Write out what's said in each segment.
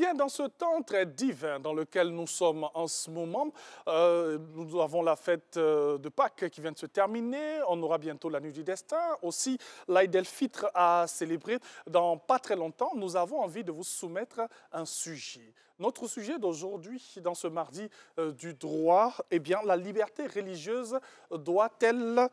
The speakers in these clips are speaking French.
Bien, dans ce temps très divin dans lequel nous sommes en ce moment, nous avons la fête de Pâques qui vient de se terminer. On aura bientôt la Nuit du Destin. Aussi, l'Aïd el-Fitr à célébrer dans pas très longtemps. Nous avons envie de vous soumettre un sujet. Notre sujet d'aujourd'hui, dans ce mardi du droit, eh bien, la liberté religieuse doit-elle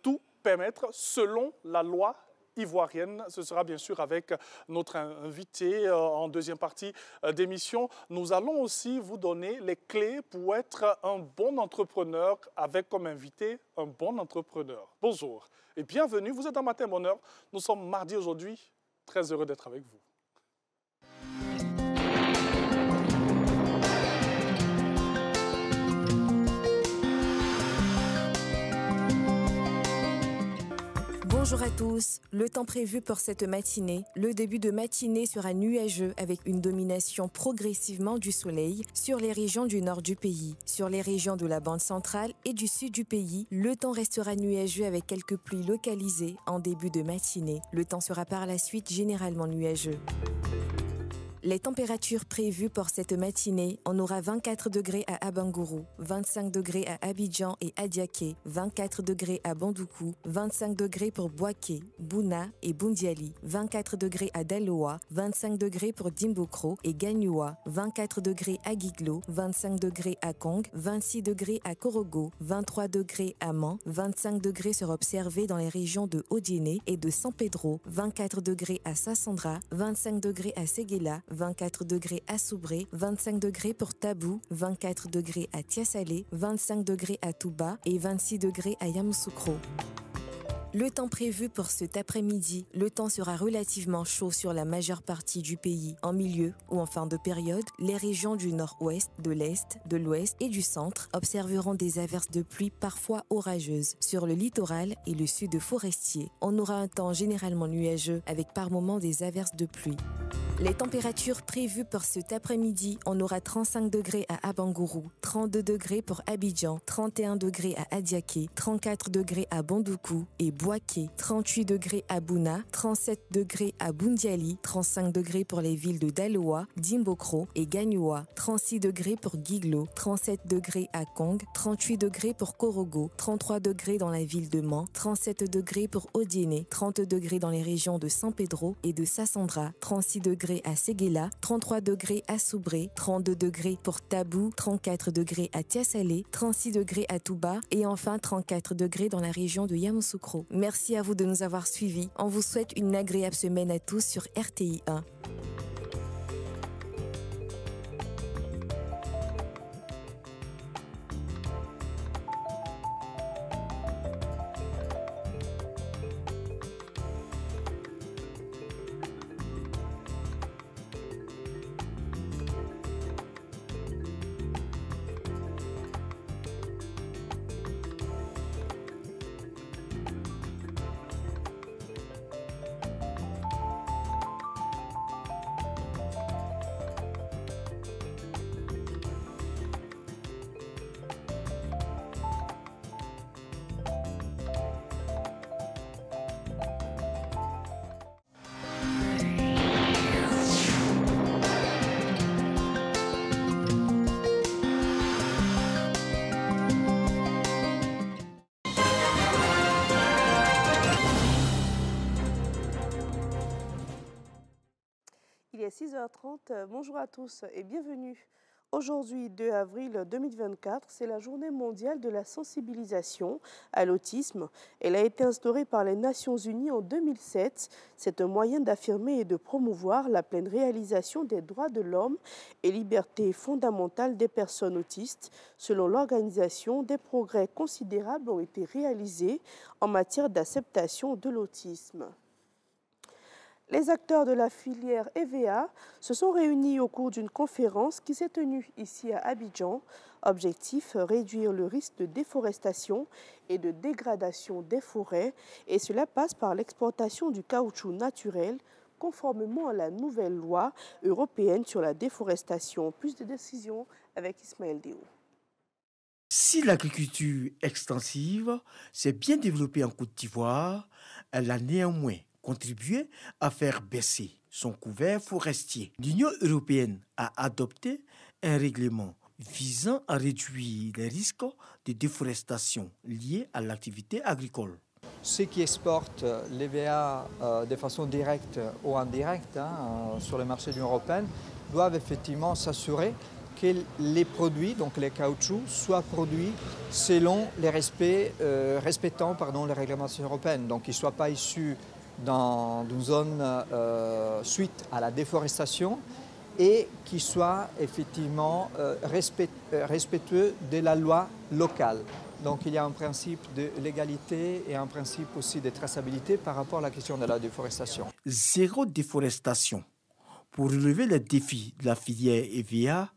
tout permettre selon la loi ivoirienne? Ce sera bien sûr avec notre invité en deuxième partie d'émission. Nous allons aussi vous donner les clés pour être un bon entrepreneur avec comme invité un bon entrepreneur. Bonjour et bienvenue, vous êtes dans Matin Bonheur. Nous sommes mardi aujourd'hui, très heureux d'être avec vous. Bonjour à tous. Le temps prévu pour cette matinée, le début de matinée sera nuageux avec une domination progressivement du soleil sur les régions du nord du pays. Sur les régions de la bande centrale et du sud du pays, le temps restera nuageux avec quelques pluies localisées en début de matinée. Le temps sera par la suite généralement nuageux. Les températures prévues pour cette matinée, on aura 24 degrés à Abangourou, 25 degrés à Abidjan et Adiaké, 24 degrés à Bandoukou, 25 degrés pour Boaké, Bouna et Bundiali, 24 degrés à Daloa, 25 degrés pour Dimbokro et Gagnoua, 24 degrés à Guiglo, 25 degrés à Kong, 26 degrés à Korogo, 23 degrés à Man, 25 degrés seront observés dans les régions de Odiéné et de San Pedro, 24 degrés à Sassandra, 25 degrés à Séguéla, 24 degrés à Soubré, 25 degrés pour Tabou, 24 degrés à Tiasalé, 25 degrés à Touba et 26 degrés à Yamoussoukro. Le temps prévu pour cet après-midi, le temps sera relativement chaud sur la majeure partie du pays. En milieu ou en fin de période, les régions du nord-ouest, de l'est, de l'ouest et du centre observeront des averses de pluie parfois orageuses. Sur le littoral et le sud forestier, on aura un temps généralement nuageux avec par moments des averses de pluie. Les températures prévues pour cet après-midi, on aura 35 degrés à Abangourou, 32 degrés pour Abidjan, 31 degrés à Adiaké, 34 degrés à Bandoukou et Boaké, 38 degrés à Bouna, 37 degrés à Bundiali, 35 degrés pour les villes de Daloa, Dimbokro et Gagnoua, 36 degrés pour Guiglo, 37 degrés à Kong, 38 degrés pour Korogo, 33 degrés dans la ville de Man, 37 degrés pour Odiéné, 30 degrés dans les régions de San Pedro et de Sassandra, 36 degrés à Séguéla, 33 degrés à Soubré, 32 degrés pour Tabou, 34 degrés à Tiasalé, 36 degrés à Touba et enfin 34 degrés dans la région de Yamoussoukro. Merci à vous de nous avoir suivis. On vous souhaite une agréable semaine à tous sur RTI 1. Il est 6h30, bonjour à tous et bienvenue. Aujourd'hui, 2 avril 2024, c'est la journée mondiale de la sensibilisation à l'autisme. Elle a été instaurée par les Nations Unies en 2007. C'est un moyen d'affirmer et de promouvoir la pleine réalisation des droits de l'homme et libertés fondamentales des personnes autistes. Selon l'organisation, des progrès considérables ont été réalisés en matière d'acceptation de l'autisme. Les acteurs de la filière EVA se sont réunis au cours d'une conférence qui s'est tenue ici à Abidjan. Objectif, réduire le risque de déforestation et de dégradation des forêts. Et cela passe par l'exportation du caoutchouc naturel, conformément à la nouvelle loi européenne sur la déforestation. Plus de décisions avec Ismaël Déo. Si l'agriculture extensive s'est bien développée en Côte d'Ivoire, elle a néanmoins contribuer à faire baisser son couvert forestier. L'Union européenne a adopté un règlement visant à réduire les risques de déforestation liés à l'activité agricole. Ceux qui exportent l'EVA de façon directe ou indirecte sur le marché de l'Union européenne doivent effectivement s'assurer que les produits, donc les caoutchoucs, soient produits selon les respectant les réglementations européennes. Donc qu'ils ne soient pas issus dans une zone suite à la déforestation et qu'ils soient effectivement respectueux de la loi locale. Donc il y a un principe de légalité et un principe aussi de traçabilité par rapport à la question de la déforestation. Zéro déforestation. Pour relever les défis de la filière EVA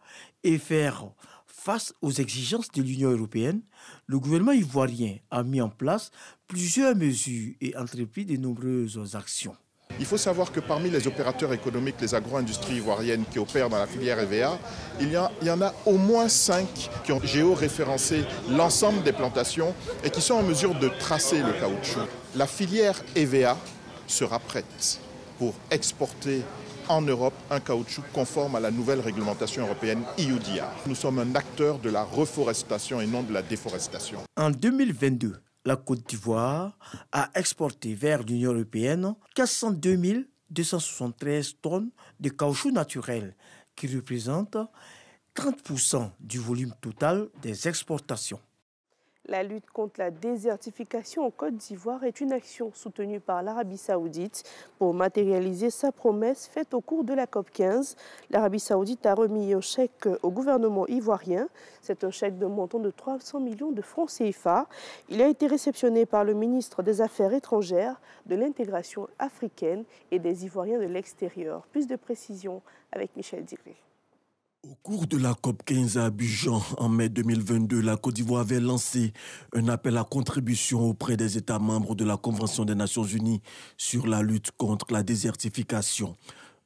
et faire face aux exigences de l'Union européenne, le gouvernement ivoirien a mis en place plusieurs mesures et entrepris de nombreuses actions. Il faut savoir que parmi les opérateurs économiques, les agro-industries ivoiriennes qui opèrent dans la filière EVA, il y en a au moins 5 qui ont géoréférencé l'ensemble des plantations et qui sont en mesure de tracer le caoutchouc. La filière EVA sera prête pour exporter en Europe un caoutchouc conforme à la nouvelle réglementation européenne EUDR. Nous sommes un acteur de la reforestation et non de la déforestation. En 2022, la Côte d'Ivoire a exporté vers l'Union européenne 402 273 tonnes de caoutchouc naturel, qui représente 30% du volume total des exportations. La lutte contre la désertification en Côte d'Ivoire est une action soutenue par l'Arabie saoudite pour matérialiser sa promesse faite au cours de la COP15. L'Arabie saoudite a remis un chèque au gouvernement ivoirien. C'est un chèque de montant de 300 millions de francs CFA. Il a été réceptionné par le ministre des Affaires étrangères, de l'intégration africaine et des Ivoiriens de l'extérieur. Plus de précisions avec Michel Digré. Au cours de la COP15 à Abidjan, en mai 2022, la Côte d'Ivoire avait lancé un appel à contribution auprès des États membres de la Convention des Nations Unies sur la lutte contre la désertification.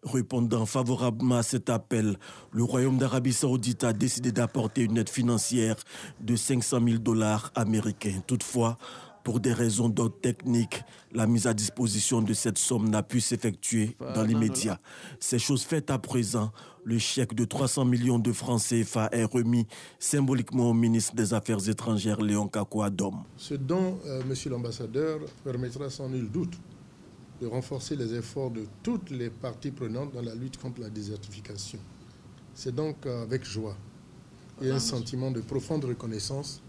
Répondant favorablement à cet appel, le Royaume d'Arabie Saoudite a décidé d'apporter une aide financière de 500 000 $ américains. Toutefois, pour des raisons d'ordre technique, la mise à disposition de cette somme n'a pu s'effectuer dans l'immédiat. Ces choses faites à présent, le chèque de 300 millions de francs CFA est remis symboliquement au ministre des Affaires étrangères, Léon Kakou-Adom. Ce don, monsieur l'ambassadeur, permettra sans nul doute de renforcer les efforts de toutes les parties prenantes dans la lutte contre la désertification. C'est donc avec joie et un sentiment de profonde reconnaissance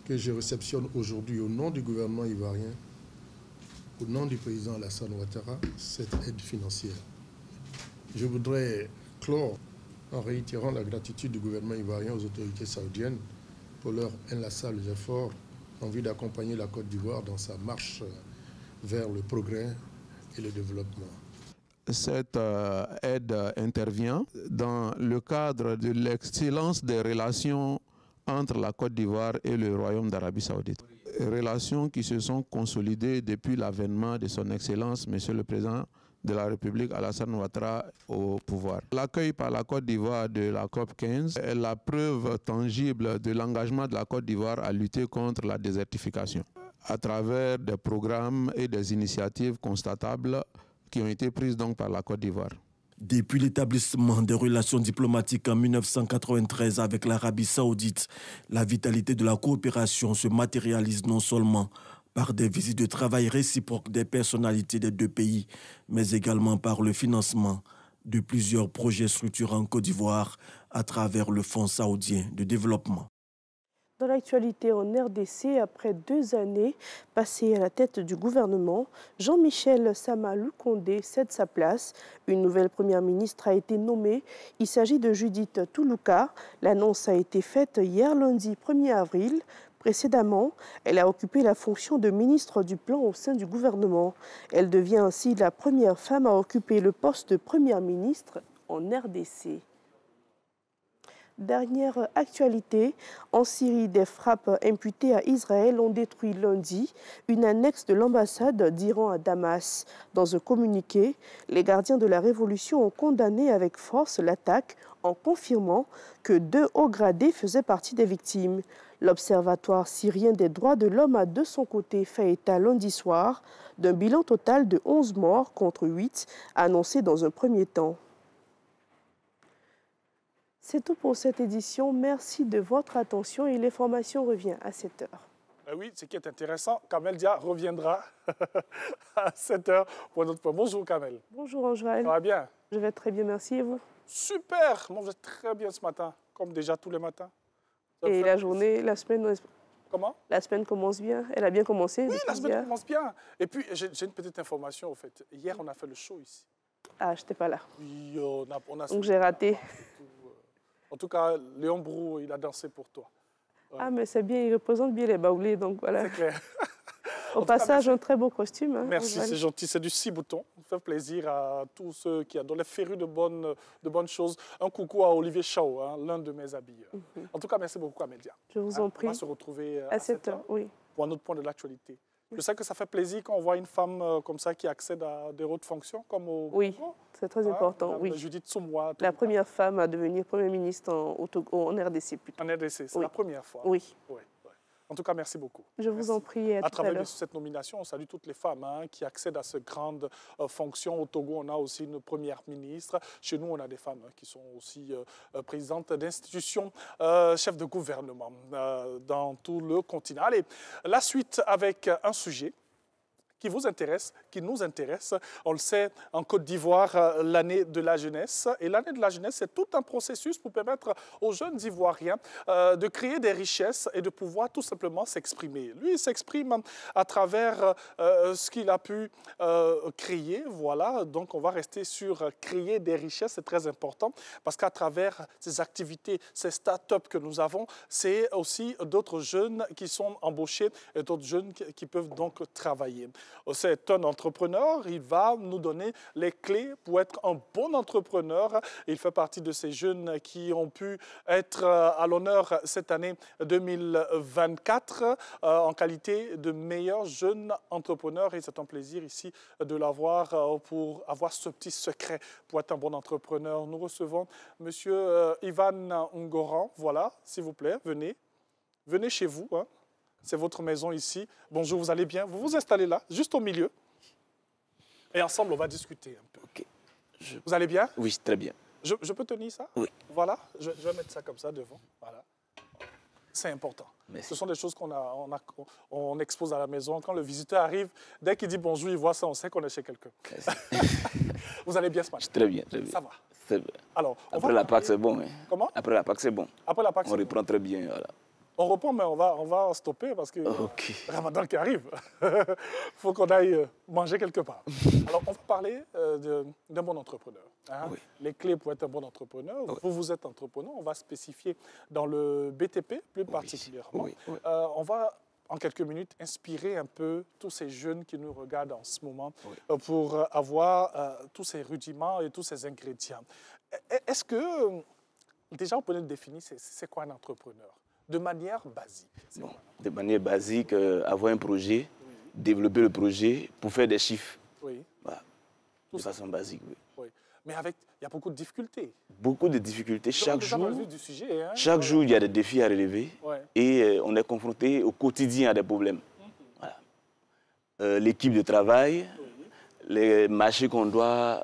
que je réceptionne aujourd'hui au nom du gouvernement ivoirien, au nom du président Alassane Ouattara, cette aide financière. Je voudrais clore en réitérant la gratitude du gouvernement ivoirien aux autorités saoudiennes pour leurs inlassables efforts en vue d'accompagner la Côte d'Ivoire dans sa marche vers le progrès et le développement. Cette aide intervient dans le cadre de l'excellence des relations entre la Côte d'Ivoire et le Royaume d'Arabie Saoudite. Relations qui se sont consolidées depuis l'avènement de son Excellence, Monsieur le Président de la République, Alassane Ouattara, au pouvoir. L'accueil par la Côte d'Ivoire de la COP15 est la preuve tangible de l'engagement de la Côte d'Ivoire à lutter contre la désertification, à travers des programmes et des initiatives constatables qui ont été prises donc par la Côte d'Ivoire. Depuis l'établissement des relations diplomatiques en 1993 avec l'Arabie Saoudite, la vitalité de la coopération se matérialise non seulement par des visites de travail réciproques des personnalités des deux pays, mais également par le financement de plusieurs projets structurants en Côte d'Ivoire à travers le Fonds saoudien de développement. Dans l'actualité en RDC, après 2 années passées à la tête du gouvernement, Jean-Michel Sama Lukonde cède sa place. Une nouvelle première ministre a été nommée. Il s'agit de Judith Toulouka. L'annonce a été faite hier lundi 1er avril. Précédemment, elle a occupé la fonction de ministre du Plan au sein du gouvernement. Elle devient ainsi la première femme à occuper le poste de première ministre en RDC. Dernière actualité, en Syrie, des frappes imputées à Israël ont détruit lundi une annexe de l'ambassade d'Iran à Damas. Dans un communiqué, les gardiens de la révolution ont condamné avec force l'attaque en confirmant que 2 hauts gradés faisaient partie des victimes. L'Observatoire syrien des droits de l'homme a de son côté fait état lundi soir d'un bilan total de 11 morts contre 8 annoncé dans un premier temps. C'est tout pour cette édition. Merci de votre attention et l'information revient à 7 h. Oui, ce qui est intéressant, Kamel Dia reviendra à 7 h pour notre point. Bonjour Kamel. Bonjour Anjoël. Ça va bien? Je vais très bien, merci. Et vous? Super. Moi, je vais très bien ce matin, comme déjà tous les matins. Et la journée, la semaine... Comment? La semaine commence bien. Elle a bien commencé. Oui, la semaine commence bien. Et puis, j'ai une petite information, au fait. Hier, on a fait le show ici. Ah, je n'étais pas là. Oui, on a donc j'ai raté. En tout cas, Léon Brou, il a dansé pour toi. Ouais. Ah, mais c'est bien, il représente bien les baoulés, donc voilà. C'est clair. Au passage, un très beau costume. Hein, merci, c'est gentil. C'est du 6 boutons. Ça fait plaisir à tous ceux qui adorent les férus de bonnes choses. Un coucou à Olivier Chao, hein, l'un de mes habilleurs. En tout cas, merci beaucoup, Amélia. Je vous en prie. On va se retrouver à 7 h, oui. Pour un autre point de l'actualité. Je sais que ça fait plaisir quand on voit une femme comme ça qui accède à des hautes fonctions, comme au... Oui, c'est très important, oui. Judith Soumwa. La première femme à devenir Premier ministre en RDC, plutôt. En RDC, c'est la première fois. Oui. Oui. En tout cas, merci beaucoup. Je vous en prie. À travers cette nomination, on salue toutes les femmes qui accèdent à ces grandes fonctions. Au Togo, on a aussi une première ministre. Chez nous, on a des femmes qui sont aussi présidentes d'institutions, chefs de gouvernement dans tout le continent. Allez, la suite avec un sujet qui vous intéresse, qui nous intéresse. On le sait, en Côte d'Ivoire, l'année de la jeunesse. Et l'année de la jeunesse, c'est tout un processus pour permettre aux jeunes Ivoiriens de créer des richesses et de pouvoir tout simplement s'exprimer. Lui, il s'exprime à travers ce qu'il a pu créer. Voilà, donc on va rester sur créer des richesses, c'est très important, parce qu'à travers ces activités, ces start-up que nous avons, c'est aussi d'autres jeunes qui sont embauchés et d'autres jeunes qui peuvent donc travailler. C'est un entrepreneur, il va nous donner les clés pour être un bon entrepreneur. Il fait partie de ces jeunes qui ont pu être à l'honneur cette année 2024 en qualité de meilleur jeune entrepreneur. Et c'est un plaisir ici de l'avoir pour avoir ce petit secret pour être un bon entrepreneur. Nous recevons Monsieur Ivan Ngoran. Voilà, s'il vous plaît, venez. Venez chez vous, hein. C'est votre maison ici. Bonjour, vous allez bien? Vous vous installez là, juste au milieu. Et ensemble, on va discuter un peu. Okay. Vous allez bien? Oui, très bien. Je peux tenir ça? Oui. Voilà, je vais mettre ça comme ça devant. Voilà. C'est important. Merci. Ce sont des choses qu'on expose à la maison. Quand le visiteur arrive, dès qu'il dit bonjour, il voit ça, on sait qu'on est chez quelqu'un. Vous allez bien ce matin? Très bien, très bien. Ça va? C'est bien. Alors, après la Pâques, c'est bon. Hein? Comment? Après la Pâques, c'est bon. Après la Pâques, on reprend très bien. Voilà. On reprend, mais on va stopper parce que Ramadan qui arrive. Il faut qu'on aille manger quelque part. Alors, on va parler d'un bon entrepreneur. Hein? Oui. Les clés pour être un bon entrepreneur. Oui. Vous êtes entrepreneur. On va spécifier dans le BTP plus particulièrement. Oui. Oui. On va, en quelques minutes, inspirer un peu tous ces jeunes qui nous regardent en ce moment pour avoir tous ces rudiments et tous ces ingrédients. Est-ce que, déjà, on peut nous définir c'est quoi un entrepreneur? De manière basique. Bon, de manière basique, avoir un projet, développer le projet pour faire des chiffres. Oui. Voilà. De façon basique, oui. Mais il y a beaucoup de difficultés. Beaucoup de difficultés. Chaque jour, du sujet, hein? Chaque jour, il y a des défis à relever et on est confronté au quotidien à des problèmes. Voilà. L'équipe de travail, les marchés qu'on doit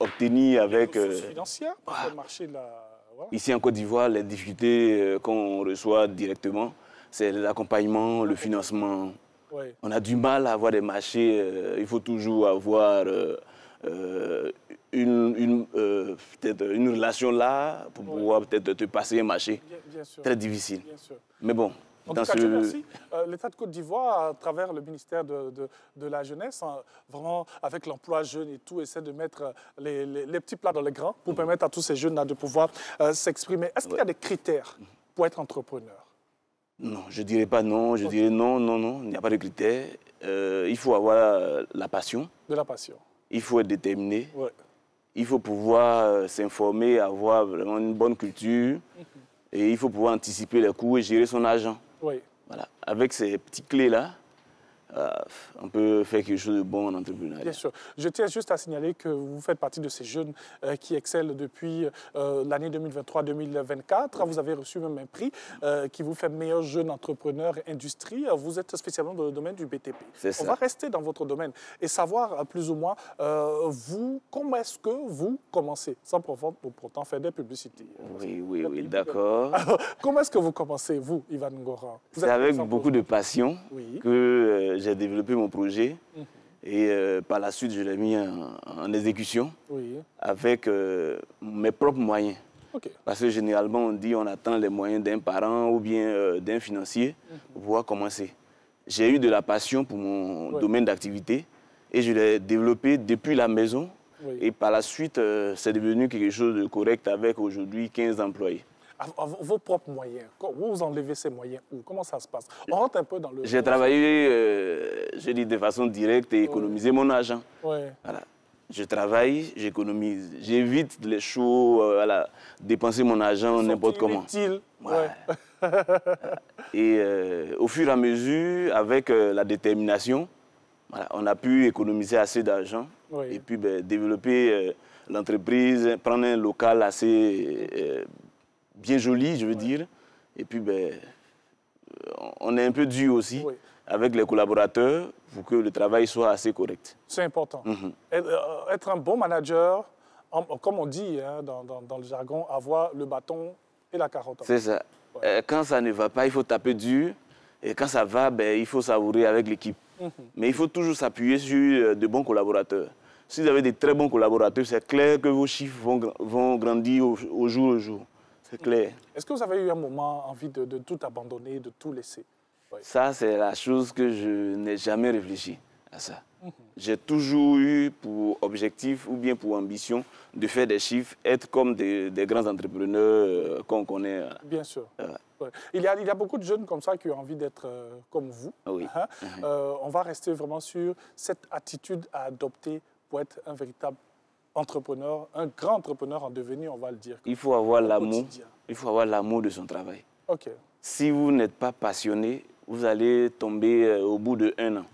obtenir avec... Les ressources financières pour le marché de la... Voilà. Ici en Côte d'Ivoire, les difficultés qu'on reçoit directement, c'est l'accompagnement, le financement. Oui. On a du mal à avoir des marchés. Il faut toujours avoir peut-être une relation là pour pouvoir peut-être te passer un marché. Bien sûr. Très difficile. Bien sûr. Mais bon. En tout cas, Dieu merci. L'État de Côte d'Ivoire, à travers le ministère de la Jeunesse, vraiment avec l'emploi jeune et tout, essaie de mettre les petits plats dans les grands pour permettre à tous ces jeunes-là de pouvoir s'exprimer. Est-ce qu'il y a des critères pour être entrepreneur? Non, je ne dirais pas non. Je dirais non, il n'y a pas de critères. Il faut avoir la passion. De la passion. Il faut être déterminé. Ouais. Il faut pouvoir s'informer, avoir vraiment une bonne culture. Et il faut pouvoir anticiper les coûts et gérer son argent. Oui. Voilà. Avec ces petites clés-là, on peut faire quelque chose de bon en entrepreneuriat. Bien sûr. Je tiens juste à signaler que vous faites partie de ces jeunes qui excellent depuis l'année 2023-2024. Vous avez reçu même un prix qui vous fait meilleur jeune entrepreneur industrie. Vous êtes spécialement dans le domaine du BTP. On va rester dans votre domaine et savoir plus ou moins, vous, comment est-ce que vous commencez, sans pourtant faire des publicités. Oui, d'accord. Comment est-ce que vous commencez, vous, Ivan Ngora? C'est avec beaucoup de passion que j'ai développé mon projet et par la suite, je l'ai mis en exécution avec mes propres moyens. Parce que généralement, on dit on attend les moyens d'un parent ou bien d'un financier pour pouvoir commencer. J'ai eu de la passion pour mon domaine d'activité et je l'ai développé depuis la maison. Et par la suite, c'est devenu quelque chose de correct avec aujourd'hui 15 employés. Vos propres moyens, vous enlevez ces moyens où? Comment ça se passe? On rentre un peu dans le... J'ai travaillé, je dis de façon directe et économiser mon argent. Voilà. Je travaille, j'économise. J'évite les shows, dépenser mon argent n'importe comment. Et au fur et à mesure, avec la détermination, on a pu économiser assez d'argent et puis développer l'entreprise, prendre un local assez... bien joli, je veux dire. Et puis, on est un peu dur aussi avec les collaborateurs pour que le travail soit assez correct. C'est important. Être un bon manager, comme on dit dans le jargon, avoir le bâton et la carotte. C'est ça. Quand ça ne va pas, il faut taper dur. Et quand ça va, il faut savourer avec l'équipe. Mais il faut toujours s'appuyer sur de bons collaborateurs. Si vous avez de très bons collaborateurs, c'est clair que vos chiffres vont grandir au jour le jour. C'est clair. Est-ce que vous avez eu un moment envie de tout abandonner, de tout laisser? Ça, c'est la chose que je n'ai jamais réfléchi à ça. J'ai toujours eu pour objectif ou bien pour ambition de faire des chiffres, être comme des grands entrepreneurs qu'on connaît. Bien sûr. Il y a beaucoup de jeunes comme ça qui ont envie d'être comme vous. On va rester vraiment sur cette attitude à adopter pour être un véritable entrepreneur, un grand entrepreneur en devenir, on va le dire. Il faut avoir l'amour. Il faut avoir l'amour de son travail. Si vous n'êtes pas passionné, vous allez tomber au bout d'1 an.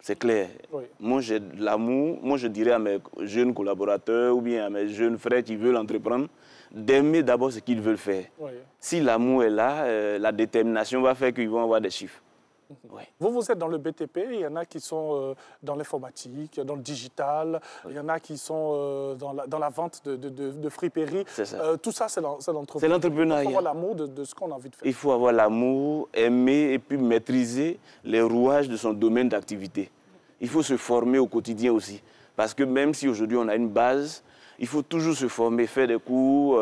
C'est clair. Moi, j'ai de l'amour. Moi, je dirais à mes jeunes collaborateurs ou bien à mes jeunes frères qui veulent entreprendre, d'aimer d'abord ce qu'ils veulent faire. Si l'amour est là, la détermination va faire qu'ils vont avoir des chiffres. Vous êtes dans le BTP, il y en a qui sont dans l'informatique, dans le digital, il y en a qui sont dans la vente de friperies. Tout ça, c'est l'entrepreneuriat. C'est l'entrepreneuriat. Il faut avoir l'amour de ce qu'on a envie de faire. Il faut avoir l'amour, aimer et puis maîtriser les rouages de son domaine d'activité. Il faut se former au quotidien aussi. Parce que même si aujourd'hui on a une base, il faut toujours se former, faire des cours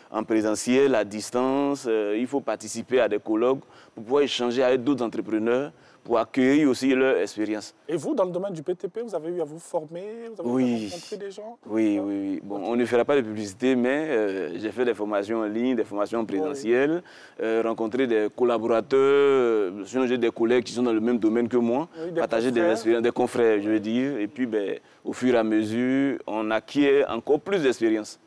en présentiel, à distance. Il faut participer à des colloques pour pouvoir échanger avec d'autres entrepreneurs, pour accueillir aussi leur expérience. Et vous, dans le domaine du BTP, vous avez eu à vous former? Vous avez eu à rencontrer des gens? Oui. Bon, on ne fera pas de publicité, mais j'ai fait des formations en ligne, des formations en présentiel, rencontrer des collaborateurs, sinon j'ai des collègues qui sont dans le même domaine que moi, partager des expériences, des confrères, je veux dire. Et puis, au fur et à mesure, on acquiert encore plus d'expérience.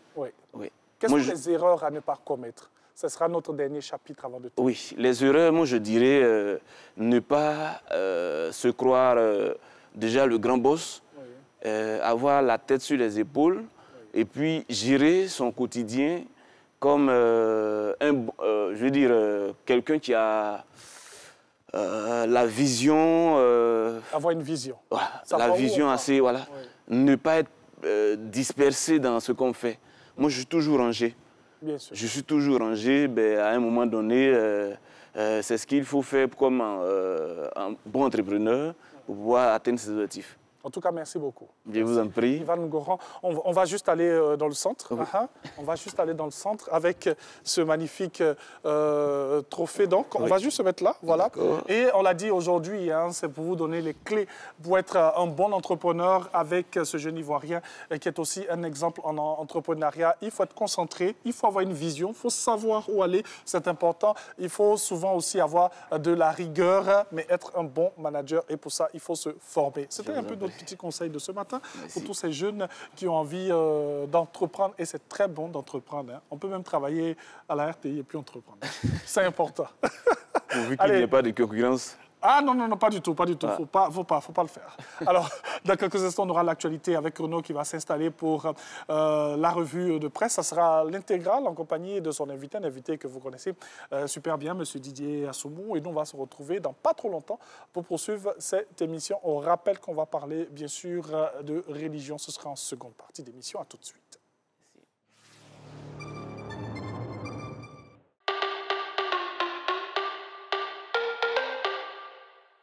Quelles sont les erreurs à ne pas commettre? Ce sera notre dernier chapitre avant de tout. Oui, les erreurs, moi je dirais ne pas se croire déjà le grand boss, avoir la tête sur les épaules et puis gérer son quotidien comme je veux dire, quelqu'un qui a la vision... avoir une vision. La vision assez, ne pas être dispersé dans ce qu'on fait. Moi, je suis toujours rangé. Bien sûr. Je suis toujours rangé. À un moment donné, c'est ce qu'il faut faire comme un bon entrepreneur pour pouvoir atteindre ses objectifs. En tout cas, merci beaucoup. Je vous en prie. Ivan Ngora, on va juste aller dans le centre. On va juste aller dans le centre avec ce magnifique trophée. Donc, on va juste se mettre là, voilà. Et on l'a dit aujourd'hui, c'est pour vous donner les clés pour être un bon entrepreneur avec ce jeune Ivoirien qui est aussi un exemple en entrepreneuriat. Il faut être concentré, il faut avoir une vision, il faut savoir où aller, c'est important. Il faut souvent aussi avoir de la rigueur, mais être un bon manager. Et pour ça, il faut se former. C'était un peu notre votre petit conseil de ce matin. Merci. Pour tous ces jeunes qui ont envie d'entreprendre, et c'est très bon d'entreprendre. Hein. On peut même travailler à la RTI et puis entreprendre. C'est important. Pourvu qu'il n'y ait pas de concurrence. Ah non, non, non, pas du tout, pas du tout. Ah. Faut pas le faire. Alors, dans quelques instants, on aura l'actualité avec Renaud qui va s'installer pour la revue de presse. Ça sera l'intégrale en compagnie de son invité, un invité que vous connaissez super bien, M. Didier Assoumou. Et nous, on va se retrouver dans pas trop longtemps pour poursuivre cette émission. On rappelle qu'on va parler, bien sûr, de religion. Ce sera en seconde partie d'émission. À tout de suite.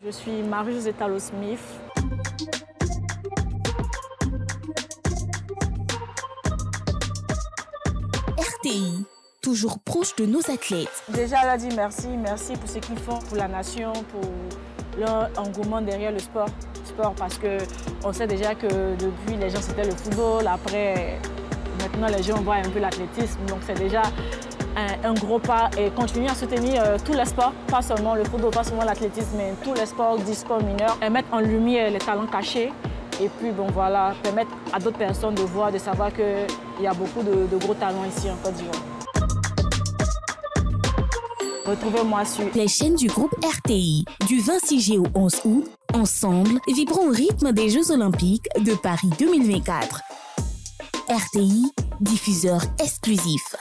Je suis Marie-Josée Talot-Smith. RTI, toujours proche de nos athlètes. Déjà, elle a dit merci, merci pour ce qu'ils font pour la nation, pour leur engouement derrière le sport. Parce qu'on sait déjà que depuis, les gens, c'était le football. Après, maintenant, les gens voient un peu l'athlétisme. Donc, c'est déjà un gros pas et continuer à soutenir tous les sports, pas seulement le football, pas seulement l'athlétisme, mais tous les sports, 10 sports mineurs, et mettre en lumière les talents cachés et puis bon, voilà, permettre à d'autres personnes de voir, de savoir qu'il y a beaucoup de gros talents ici en Côte d'Ivoire. Retrouvez-moi sur les chaînes du groupe RTI, du 26 juillet au 11 août, ensemble, vibrons au rythme des Jeux Olympiques de Paris 2024. RTI, diffuseur exclusif.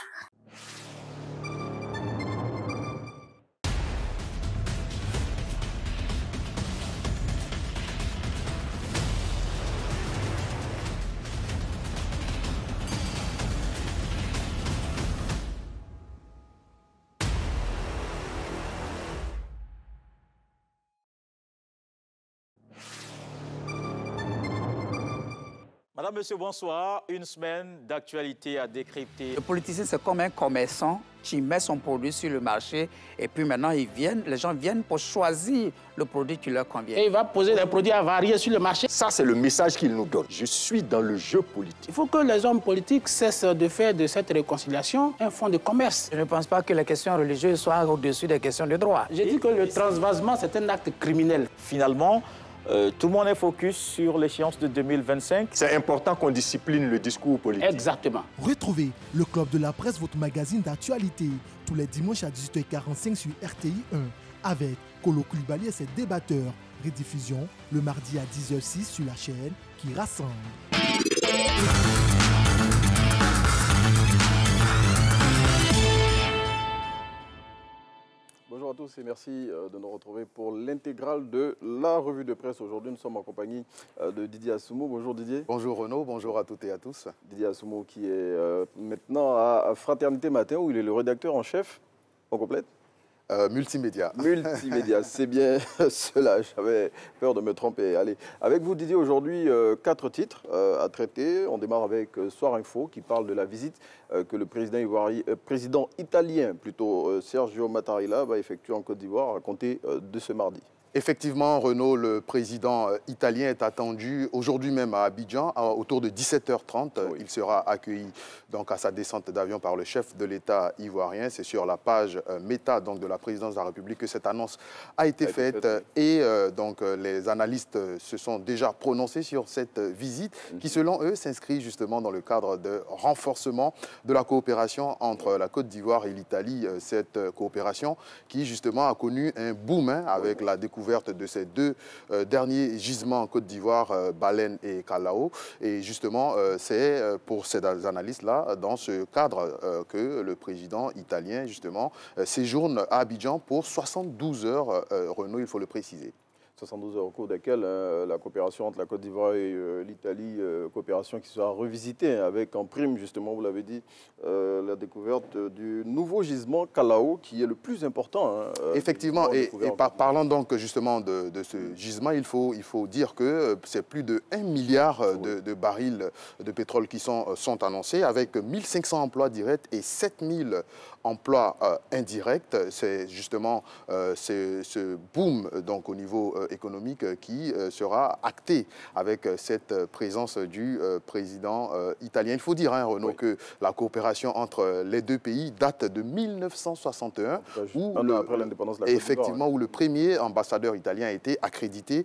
Madame, Monsieur, bonsoir. Une semaine d'actualité à décrypter. Le politicien, c'est comme un commerçant qui met son produit sur le marché et puis maintenant, les gens viennent pour choisir le produit qui leur convient. Et il va poser des produits avariés sur le marché. Ça, c'est le message qu'il nous donne. Je suis dans le jeu politique. Il faut que les hommes politiques cessent de faire de cette réconciliation un fonds de commerce. Je ne pense pas que les questions religieuses soient au-dessus des questions de droit. J'ai dit que le transvasement, c'est un acte criminel. Finalement, tout le monde est focus sur l'échéance de 2025. C'est important qu'on discipline le discours politique. Exactement. Retrouvez le Club de la Presse, votre magazine d'actualité, tous les dimanches à 18h45 sur RTI 1, avec Kolo Koulibaly et ses débatteurs. Rediffusion le mardi à 10h06 sur la chaîne qui rassemble. Bonjour à tous et merci de nous retrouver pour l'intégrale de la revue de presse. Aujourd'hui, nous sommes en compagnie de Didier Assoumou. Bonjour Didier. Bonjour Renaud, bonjour à toutes et à tous. Didier Assoumou qui est maintenant à Fraternité Matin où il est le rédacteur en chef. On complète Multimédia. Multimédia, c'est bien cela. J'avais peur de me tromper. Allez, avec vous Didier, aujourd'hui, 4 titres à traiter. On démarre avec Soir Info qui parle de la visite que le président italien, Sergio Mattarella, va effectuer en Côte d'Ivoire à compter de ce mardi. Effectivement, Renaud, le président italien est attendu aujourd'hui même à Abidjan, autour de 17h30. Oui. Il sera accueilli donc, à sa descente d'avion par le chef de l'État ivoirien. C'est sur la page méta donc, de la présidence de la République que cette annonce a été faite. Et donc, les analystes se sont déjà prononcés sur cette visite qui, selon eux, s'inscrit justement dans le cadre de renforcement de la coopération entre la Côte d'Ivoire et l'Italie. Cette coopération qui, justement, a connu un boom avec la découverte de ces deux derniers gisements en Côte d'Ivoire, Baleine et Kalao. Et justement, c'est pour ces analystes-là, dans ce cadre, que le président italien, justement, séjourne à Abidjan pour 72 heures, Renaud, il faut le préciser. 72 heures au cours desquelles la coopération entre la Côte d'Ivoire et l'Italie, coopération qui sera revisitée avec en prime, justement, vous l'avez dit, la découverte du nouveau gisement Kalao qui est le plus important. Effectivement, et parlant donc justement de ce gisement, il faut dire que c'est plus de 1 milliard de barils de pétrole qui sont annoncés avec 1500 emplois directs et 7000 emplois indirects. C'est justement ce boom donc, au niveau économique qui sera actée avec cette présence du président italien. Il faut dire, hein, Renaud, que la coopération entre les deux pays date de 1961, après l'indépendance de la Côte d'Ivoire. Effectivement, où le premier ambassadeur italien a été accrédité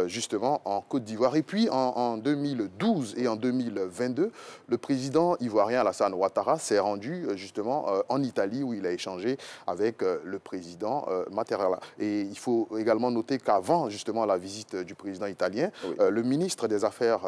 justement en Côte d'Ivoire. Et puis en 2012 et en 2022, le président ivoirien Alassane Ouattara s'est rendu justement en Italie où il a échangé avec le président Mattarella. Et il faut également noter qu'avant justement la visite du président italien, le ministre des Affaires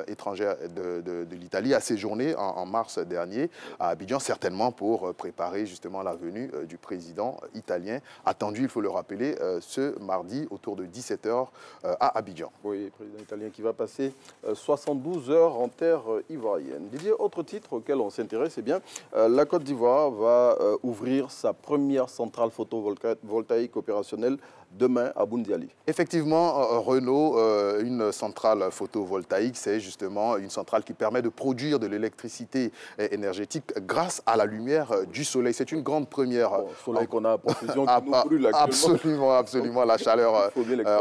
étrangères de l'Italie a séjourné en mars dernier à Abidjan, certainement pour préparer justement la venue du président italien, attendu, il faut le rappeler, ce mardi autour de 17 h à Abidjan. Oui, président italien qui va passer 72 heures en terre ivoirienne. Didier, autre titre auquel on s'intéresse, c'est bien, la Côte d'Ivoire va ouvrir sa première centrale photovoltaïque opérationnelle demain à Boundiali. Effectivement, Renaud, une centrale photovoltaïque, c'est justement une centrale qui permet de produire de l'électricité énergétique grâce à la lumière du soleil. C'est une grande première. Bon, soleil qu'on a à profusion qui nous brûle actuellement. Absolument. La chaleur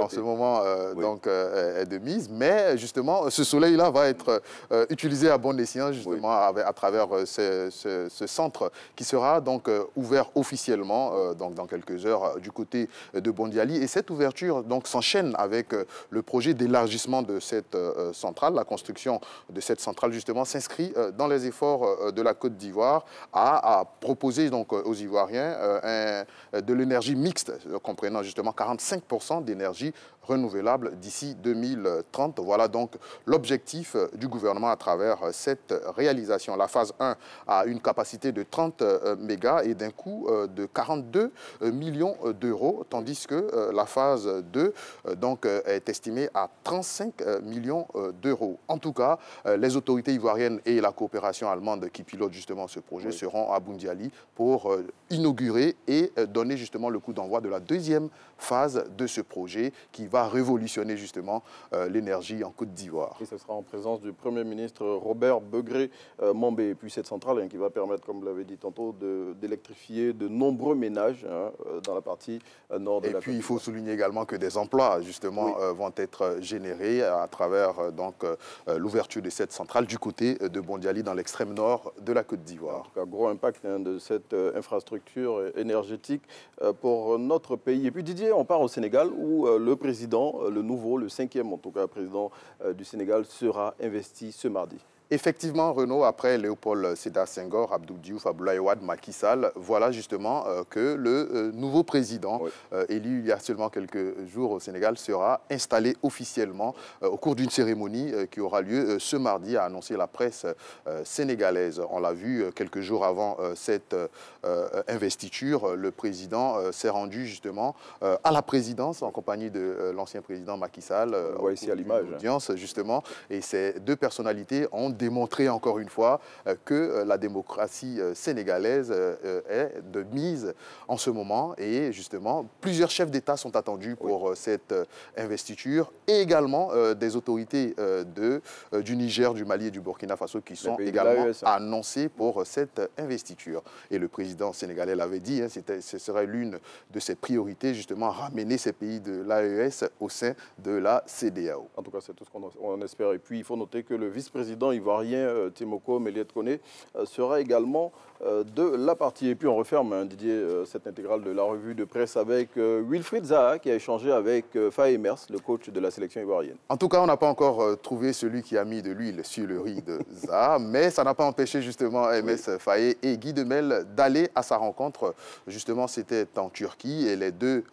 en ce moment donc, est de mise. Mais justement, ce soleil-là va être utilisé à bon escient justement à travers ce centre qui sera donc ouvert officiellement donc, dans quelques heures du côté de Boundiali. Et cette ouverture s'enchaîne avec le projet d'élargissement de cette centrale. La construction de cette centrale, justement, s'inscrit dans les efforts de la Côte d'Ivoire à proposer donc, aux Ivoiriens de l'énergie mixte, comprenant justement 45% d'énergie renouvelable d'ici 2030. Voilà donc l'objectif du gouvernement à travers cette réalisation. La phase 1 a une capacité de 30 mégas et d'un coût de 42 millions d'euros, tandis que la phase 2 donc, est estimée à 35 millions d'euros. En tout cas, les autorités ivoiriennes et la coopération allemande qui pilote justement ce projet seront à Boundiali pour inaugurer et donner justement le coup d'envoi de la deuxième phase de ce projet qui va révolutionner justement l'énergie en Côte d'Ivoire. Et ce sera en présence du Premier ministre Robert Begré-Mambé. Et puis cette centrale qui va permettre, comme vous l'avez dit tantôt, d'électrifier de nombreux ménages dans la partie nord de la Côte d'Ivoire. Et puis il faut souligner également que des emplois justement vont être générés à travers donc l'ouverture de cette centrale du côté de Boundiali dans l'extrême nord de la Côte d'Ivoire. En tout cas, gros impact de cette infrastructure énergétique pour notre pays. Et puis Didier, on part au Sénégal où le président, le nouveau, le 5e en tout cas président du Sénégal sera investi ce mardi. Effectivement, Renaud, après Léopold Sédar Senghor, Abdou Diouf, Abdoulaye Wade, Macky Sall, voilà justement que le nouveau président élu il y a seulement quelques jours au Sénégal sera installé officiellement au cours d'une cérémonie qui aura lieu ce mardi, a annoncé la presse sénégalaise. On l'a vu quelques jours avant cette investiture, le président s'est rendu justement à la présidence en compagnie de l'ancien président Macky Sall. On voit ici à l'image. Justement, et ces deux personnalités ont démontrer encore une fois que la démocratie sénégalaise est de mise en ce moment. Et justement, plusieurs chefs d'État sont attendus pour cette investiture et également des autorités du Niger, du Mali et du Burkina Faso qui sont également annoncés pour cette investiture. Et le président sénégalais l'avait dit, ce serait l'une de ses priorités, justement, ramener ces pays de l'AES au sein de la CEDEAO. En tout cas, c'est tout ce qu'on espère. Et puis, il faut noter que le vice-président ivoirien Temoko Meliette Koné sera également de la partie. Et puis on referme, Didier, cette intégrale de la revue de presse avec Wilfried Zaha qui a échangé avec Faye Emers, le coach de la sélection ivoirienne. En tout cas, on n'a pas encore trouvé celui qui a mis de l'huile sur le riz de Zaha, mais ça n'a pas empêché justement MS Faye et Guy Demel d'aller à sa rencontre. Justement, c'était en Turquie et les deux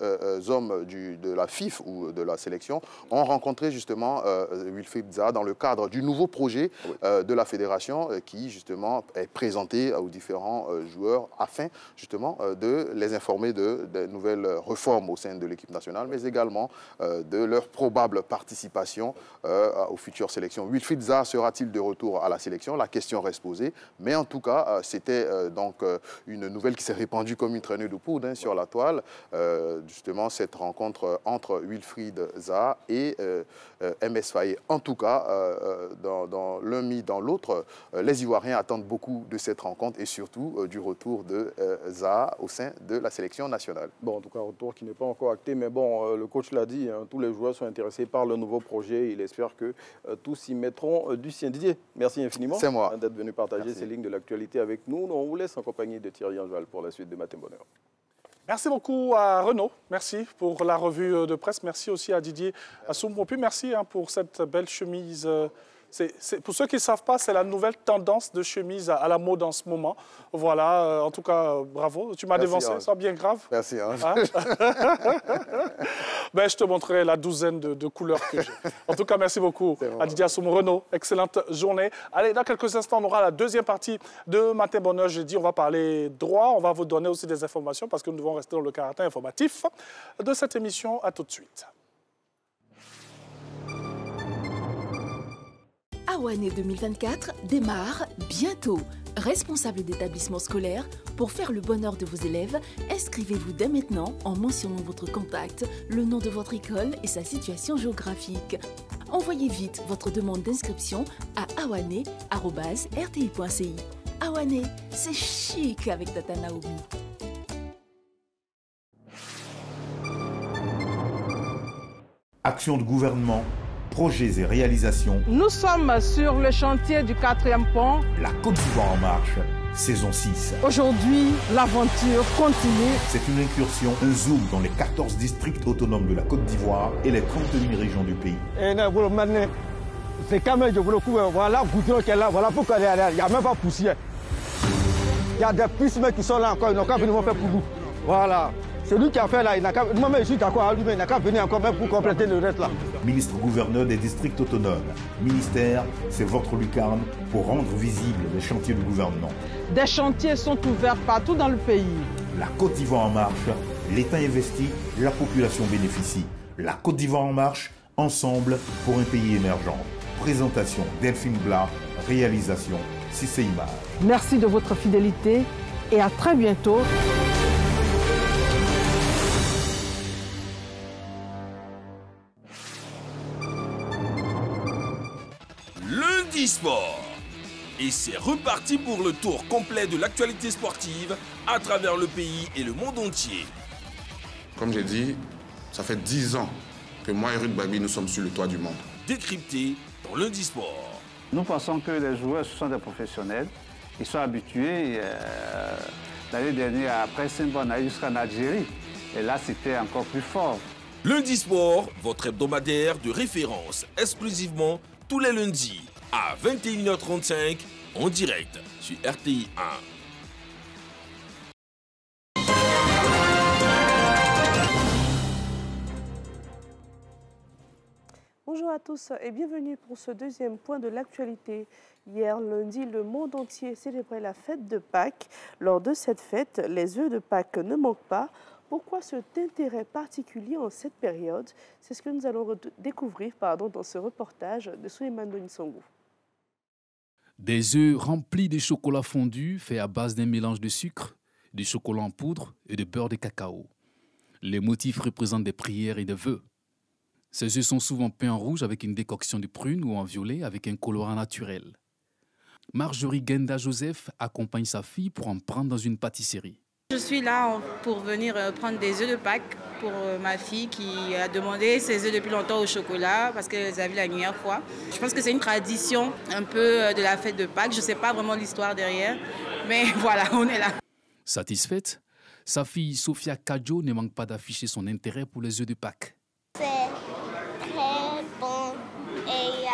hommes de la FIF ou de la sélection ont rencontré justement Wilfried Zaha dans le cadre du nouveau projet de la fédération qui justement est présenté aux différents joueurs afin justement de les informer de nouvelles réformes au sein de l'équipe nationale, mais également de leur probable participation aux futures sélections. Wilfried Zaha sera-t-il de retour à la sélection? La question reste posée, mais en tout cas, c'était donc une nouvelle qui s'est répandue comme une traînée de poudre sur la toile. Justement, cette rencontre entre Wilfried Zaha et MS Faye. En tout cas, dans l'un mis dans l'autre, les Ivoiriens attendent beaucoup de cette rencontre et surtout surtout du retour de Zaha au sein de la sélection nationale. Bon, en tout cas, retour qui n'est pas encore acté, mais bon, le coach l'a dit, hein, tous les joueurs sont intéressés par le nouveau projet. Il espère que tous y mettront du sien. Didier, merci infiniment d'être venu partager ces lignes de l'actualité avec nous. On vous laisse en compagnie de Thierry Angeval pour la suite de Matin Bonheur. Merci beaucoup à Renaud, merci pour la revue de presse, merci aussi à Didier Assoumpopi, merci pour cette belle chemise. Pour ceux qui ne savent pas, c'est la nouvelle tendance de chemise à la mode en ce moment. Voilà, en tout cas, bravo. Tu m'as dévancé, ça bien grave. Merci. Hein? Ben, je te montrerai la douzaine de couleurs que j'ai. En tout cas, merci beaucoup à Didier Assoum. Renaud, excellente journée. Allez, dans quelques instants, on aura la deuxième partie de Matin Bonheur. J'ai dit, on va parler droit, on va vous donner aussi des informations parce que nous devons rester dans le caractère informatif de cette émission. À tout de suite. Awané 2024 démarre bientôt. Responsable d'établissement scolaire, pour faire le bonheur de vos élèves, inscrivez-vous dès maintenant en mentionnant votre contact, le nom de votre école et sa situation géographique. Envoyez vite votre demande d'inscription à awané@rti.ci. Awané, c'est chic avec Tata Naomi. Action de gouvernement, projets et réalisations. Nous sommes sur le chantier du 4e pont. La Côte d'Ivoire en marche, saison 6. Aujourd'hui, l'aventure continue. C'est une incursion, un zoom dans les 14 districts autonomes de la Côte d'Ivoire et les 31 régions du pays. C'est quand même, voilà, goudron qui est là, voilà pourquoi il n'y a même pas poussière. Il y a des pistes qui sont là encore, ils n'ont qu'à venir faire pour nous. Voilà. C'est lui qui a fait là, il n'a qu'à moi-même je suis d'accord avec lui, mais il n'a qu'à venir encore même pour compléter le reste là. Ministre-gouverneur des districts autonomes. Ministère, c'est votre lucarne pour rendre visibles les chantiers du gouvernement. Des chantiers sont ouverts partout dans le pays. La Côte d'Ivoire en marche, l'État investit, la population bénéficie. La Côte d'Ivoire en marche, ensemble pour un pays émergent. Présentation Delphine Blas, réalisation Cissé Image. Merci de votre fidélité et à très bientôt. Lundi Sport. Et c'est reparti pour le tour complet de l'actualité sportive à travers le pays et le monde entier. Comme j'ai dit, ça fait 10 ans que moi et Ruth Babi, nous sommes sur le toit du monde. Décrypté dans Lundi Sport. Nous pensons que les joueurs sont des professionnels. Ils sont habitués. L'année dernière, après 5 ans, on a eu jusqu'en Algérie. Et là, c'était encore plus fort. Lundi Sport, votre hebdomadaire de référence, exclusivement tous les lundis à 21h35 en direct sur RTI 1. Bonjour à tous et bienvenue pour ce deuxième point de l'actualité. Hier lundi, le monde entier célébrait la fête de Pâques. Lors de cette fête, les œufs de Pâques ne manquent pas. Pourquoi cet intérêt particulier en cette période? C'est ce que nous allons découvrir dans ce reportage de Souleymane Donisongou. Des œufs remplis de chocolat fondu fait à base d'un mélange de sucre, de chocolat en poudre et de beurre de cacao. Les motifs représentent des prières et des vœux. Ces œufs sont souvent peints en rouge avec une décoction de prune ou en violet avec un colorant naturel. Marjorie Genda Joseph accompagne sa fille pour en prendre dans une pâtisserie. Je suis là pour venir prendre des œufs de Pâques pour ma fille qui a demandé ses œufs depuis longtemps au chocolat parce qu'elle les a vus la dernière fois. Je pense que c'est une tradition un peu de la fête de Pâques. Je ne sais pas vraiment l'histoire derrière, mais voilà, on est là. Satisfaite, sa fille Sophia Kadjo ne manque pas d'afficher son intérêt pour les œufs de Pâques. C'est très bon et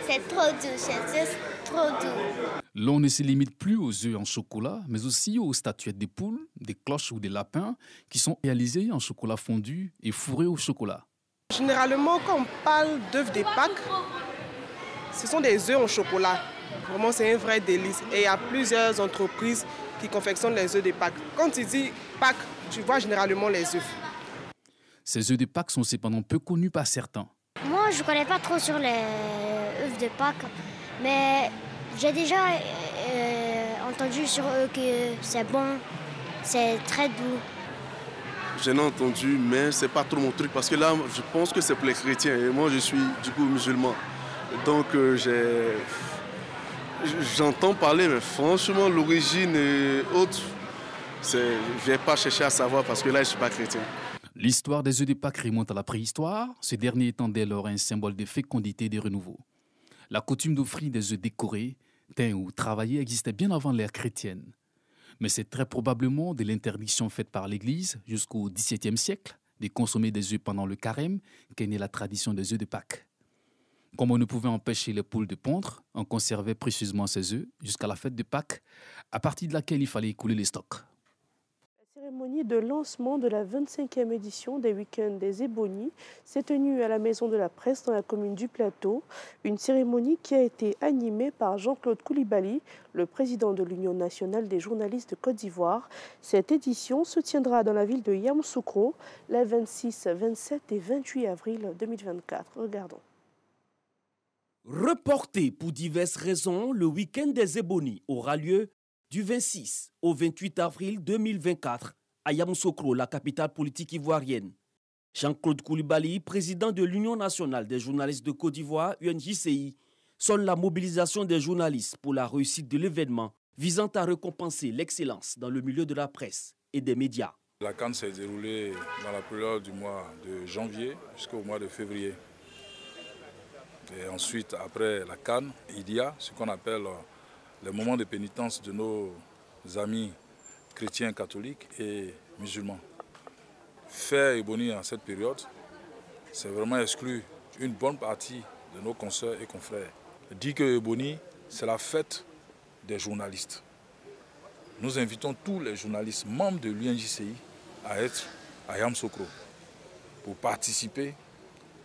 c'est trop doux, c'est juste trop doux. L'on ne se limite plus aux œufs en chocolat, mais aussi aux statuettes des poules, des cloches ou des lapins qui sont réalisés en chocolat fondu et fourrés au chocolat. Généralement, quand on parle d'œufs de Pâques, ce sont des œufs en chocolat. Vraiment, c'est un vrai délice. Et il y a plusieurs entreprises qui confectionnent les œufs de Pâques. Quand tu dis Pâques, tu vois généralement les œufs. Ces œufs de Pâques sont cependant peu connus par certains. Moi, je ne connais pas trop sur les œufs de Pâques, mais j'ai déjà entendu sur eux que c'est bon, c'est très doux. J'en ai entendu, mais c'est pas trop mon truc parce que là, je pense que c'est pour les chrétiens et moi, je suis du coup musulman. Donc, J'entends parler, mais franchement, l'origine et autres, je ne vais pas chercher à savoir parce que là, je ne suis pas chrétien. L'histoire des œufs de Pâques remonte à la préhistoire, ce dernier étant dès lors un symbole de fécondité et de renouveau. La coutume d'offrir des œufs décorés, teints ou travaillés existait bien avant l'ère chrétienne. Mais c'est très probablement de l'interdiction faite par l'Église jusqu'au XVIIe siècle de consommer des œufs pendant le carême qu'est née la tradition des œufs de Pâques. Comme on ne pouvait empêcher les poules de pondre, on conservait précieusement ces œufs jusqu'à la fête de Pâques, à partir de laquelle il fallait écouler les stocks. La cérémonie de lancement de la 25e édition des Week-ends des Ebonies s'est tenue à la Maison de la Presse dans la commune du Plateau. Une cérémonie qui a été animée par Jean-Claude Koulibaly, le président de l'Union nationale des journalistes de Côte d'Ivoire. Cette édition se tiendra dans la ville de Yamoussoukro les 26, 27 et 28 avril 2024. Regardons. Reporté pour diverses raisons, le Week-end des Ebonies aura lieu du 26 au 28 avril 2024 à Yamoussoukro, la capitale politique ivoirienne. Jean-Claude Koulibaly, président de l'Union nationale des journalistes de Côte d'Ivoire, UNJCI, sonne la mobilisation des journalistes pour la réussite de l'événement visant à récompenser l'excellence dans le milieu de la presse et des médias. La CAN s'est déroulée dans la période du mois de janvier jusqu'au mois de février. Et ensuite, après la CAN, il y a ce qu'on appelle les moments de pénitence de nos amis chrétiens, catholiques et musulmans. Faire Ebony en cette période, c'est vraiment exclure une bonne partie de nos consoeurs et confrères. Dit que Ebony, c'est la fête des journalistes. Nous invitons tous les journalistes membres de l'UNJCI à être à Yamoussoukro pour participer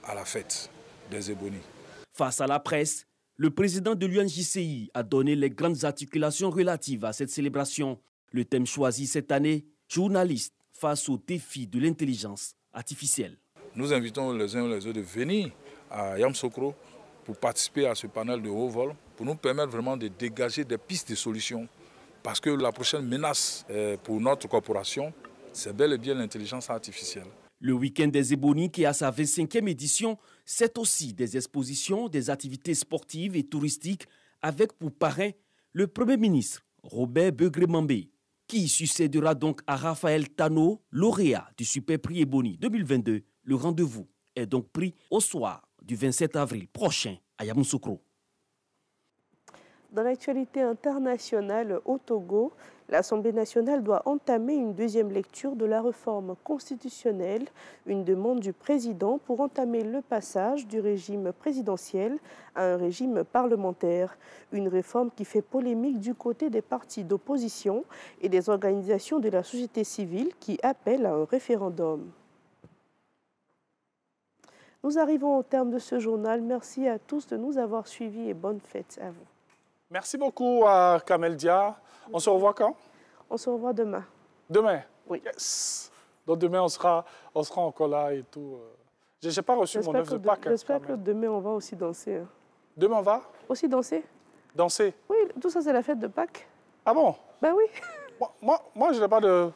à la fête des Ebony. Face à la presse, le président de l'UNJCI a donné les grandes articulations relatives à cette célébration. Le thème choisi cette année, journalistes face au défi de l'intelligence artificielle. Nous invitons les uns et les autres de venir à Yamoussoukro pour participer à ce panel de haut vol, pour nous permettre vraiment de dégager des pistes de solutions. Parce que la prochaine menace pour notre corporation, c'est bel et bien l'intelligence artificielle. Le Week-end des Ebonies, qui a sa 25e édition, c'est aussi des expositions, des activités sportives et touristiques, avec pour parrain le Premier ministre Robert Begré-Mambé, qui succédera donc à Raphaël Tano, lauréat du Super Prix Ebony 2022. Le rendez-vous est donc pris au soir du 27 avril prochain à Yamoussoukro. Dans l'actualité internationale au Togo, l'Assemblée nationale doit entamer une deuxième lecture de la réforme constitutionnelle, une demande du président pour entamer le passage du régime présidentiel à un régime parlementaire. Une réforme qui fait polémique du côté des partis d'opposition et des organisations de la société civile qui appellent à un référendum. Nous arrivons au terme de ce journal. Merci à tous de nous avoir suivis et bonne fête à vous. Merci beaucoup à Kamel Dia. On se revoit quand? On se revoit demain. Demain? Oui. Yes. Donc demain, on sera encore là et tout. Je n'ai pas reçu mon œuf de Pâques. J'espère que demain, on va aussi danser. Demain, on va? Aussi danser. Danser? Oui, tout ça, c'est la fête de Pâques. Ah bon? Ben oui. Moi je n'ai pas de...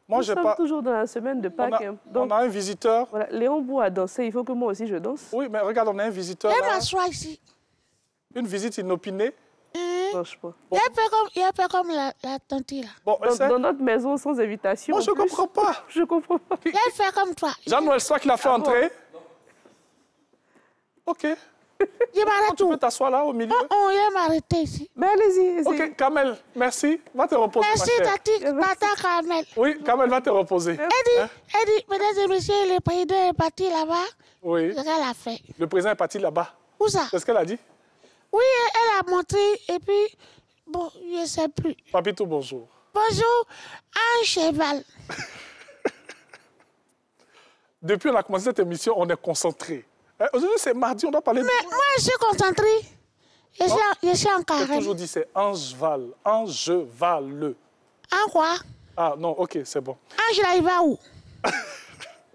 Nous sommes toujours dans la semaine de Pâques. On a un visiteur. Voilà, Léon Bou a dansé, il faut que moi aussi je danse. Oui, mais regarde, on a un visiteur. Je m'assois ici. Une visite inopinée. Non, je pas. Bon. Il a fait comme la tante là. Bon, dans notre maison sans invitation. Moi, je ne comprends pas. Je comprends pas. Il a fait comme toi. Jean-Noël Strack l'a fait entrer. Ok. Je m'arrête. Tu peux t'asseoir là au milieu. Oh, il va m'arrêter ici. Mais allez-y. Ok, Kamel, merci. Va te reposer. Merci, Tata Kamel. Oui, Kamel va te reposer. Eddie, mesdames et messieurs, le président est parti là-bas. Oui. C'est ce qu'elle a fait. Le président est parti là-bas. Où ça? C'est ce qu'elle a dit? Oui, elle a montré et puis, bon, je ne sais plus. Papito, bonjour. Bonjour, un cheval. Depuis qu'on a commencé cette émission, on est concentré. Aujourd'hui, c'est mardi, on doit parler... Mais moi, je suis concentrée. Je suis en carême. J'ai toujours dit c'est Angeval. Angeval. En quoi? Ah non, ok, c'est bon. Ange là, il va où?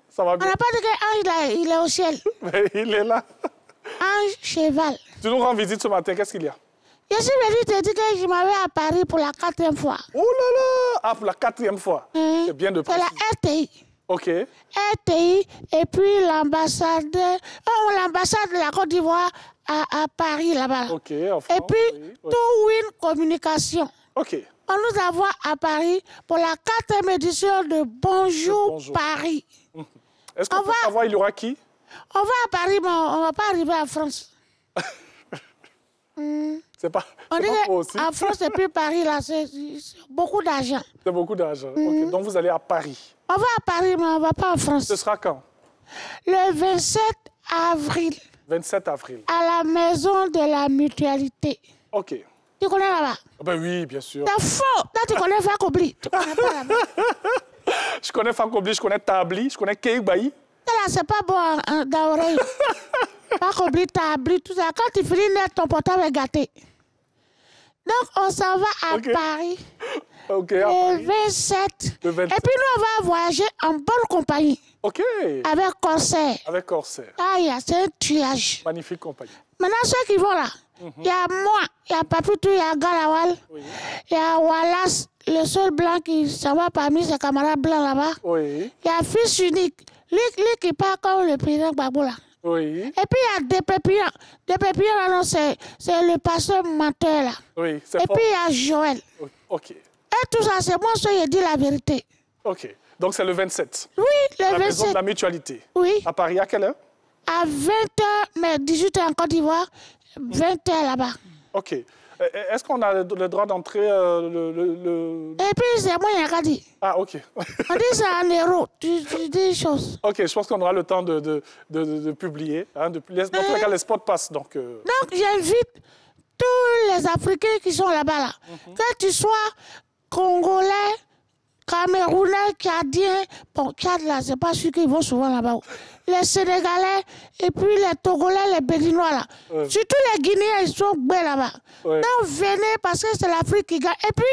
Ça va bien. On n'a pas dit que Ange il est au ciel. Mais il est là. Ange cheval. Tu nous rends visite ce matin, qu'est-ce qu'il y a? Je suis venu te dire que je m'avais à Paris pour la 4e fois. Oh là là! Ah, pour la 4e fois. C'est bien de préciser. C'est la RTI. OK. RTI et puis l'ambassade de la Côte d'Ivoire à Paris, là-bas. OK, en France. Et puis, Tout Win Communication. OK. On nous envoie à Paris pour la 4e édition de Bonjour Paris. Est-ce qu'on peut savoir, il y aura qui? On va à Paris, mais on ne va pas arriver en France. C'est pas on dit aussi. En France et puis Paris, là, c'est beaucoup d'argent. C'est beaucoup d'argent. OK. Donc, vous allez à Paris. On va à Paris, mais on ne va pas en France. Ce sera quand? Le 27 avril. 27 avril. À la maison de la mutualité. OK. Tu connais là-bas? Ben oui, bien sûr. T'es faux! Là, tu connais Fakobli. Tu connais pas là-bas. Je connais Fakobli, je connais Tabli, je connais Keïbaï. Là, c'est pas bon dans l'oreille. Fakobli, Tabli, tout ça. Quand tu finis net, ton portable est gâté. Donc, on s'en va à Paris. OK. Le 27. Le 27. Et puis, nous, on va voyager en bonne compagnie. OK. Avec Corsair. Avec Corsair. Ah, c'est un triage. Magnifique compagnie. Maintenant, ceux qui vont là, il y a moi, il y a Papitou, il y a Galawal, il y a Wallace, le seul blanc qui s'en va parmi ses camarades blancs là-bas. Oui. Il y a Fils Unique, lui qui part comme le président Gbagbo là. Oui. Et puis il y a Dépépian. Dépépian, là, non, c'est le pasteur menteur là. Oui, c'est Et puis il y a Joël. OK. Et tout ça, c'est moi qui dit la vérité. OK. Donc c'est le 27. Oui, le 27. La maison de la mutualité. Oui. À Paris, à quelle heure? À 20h, mais 18h en Côte d'Ivoire, 20h là-bas. OK. Est-ce qu'on a le droit d'entrer Et puis, c'est moi qui ai dit. Ah, OK. On dit ça en héros, tu dis des choses. OK, je pense qu'on aura le temps de publier. Hein, dans tous les cas, les spots passent. Donc, j'invite tous les Africains qui sont là-bas. Là. Que tu sois Congolais, Camerounais, Tchadien, bon, Tchad, là, c'est pas ceux qui vont souvent là-bas. Les Sénégalais, et puis les Togolais, les Béninois, là. Surtout les Guinéens, ils sont belles là-bas. Donc, venez, parce que c'est l'Afrique qui gagne. Et puis,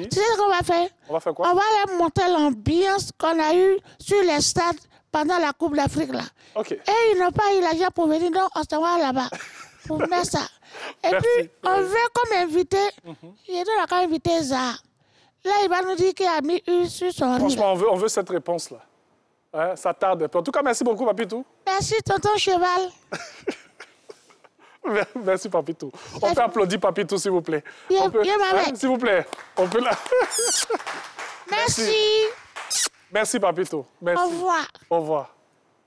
tu sais ce qu'on va faire? On va faire quoi? On va aller monter l'ambiance qu'on a eue sur les stades pendant la Coupe d'Afrique, là. OK. Et ils n'ont pas eu l'argent pour venir, donc on se voit là-bas. Pour mettre ça. Et puis, on veut comme invité, il est là invité Zahar. Là, il va nous dire qu'il a mis une sur son riz. Franchement, on veut cette réponse-là. Hein, ça tarde un peu. En tout cas, merci beaucoup, Papitou. Merci, tonton Cheval. Merci, Papitou. On peut applaudir Papitou, s'il vous plaît. S'il vous plaît. On peut la... Merci. Merci, Papitou. Merci. Au revoir. Au revoir.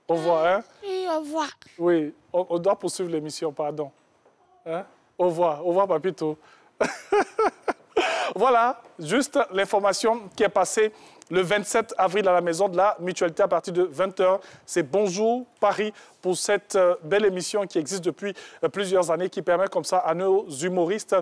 Au revoir, hein? Oui, au revoir. Oui, on doit poursuivre l'émission, pardon. Hein? Au revoir, Papitou. Voilà, juste l'information qui est passée le 27 avril à la maison de la mutualité à partir de 20h. C'est Bonjour Paris pour cette belle émission qui existe depuis plusieurs années, qui permet comme ça à nos humoristes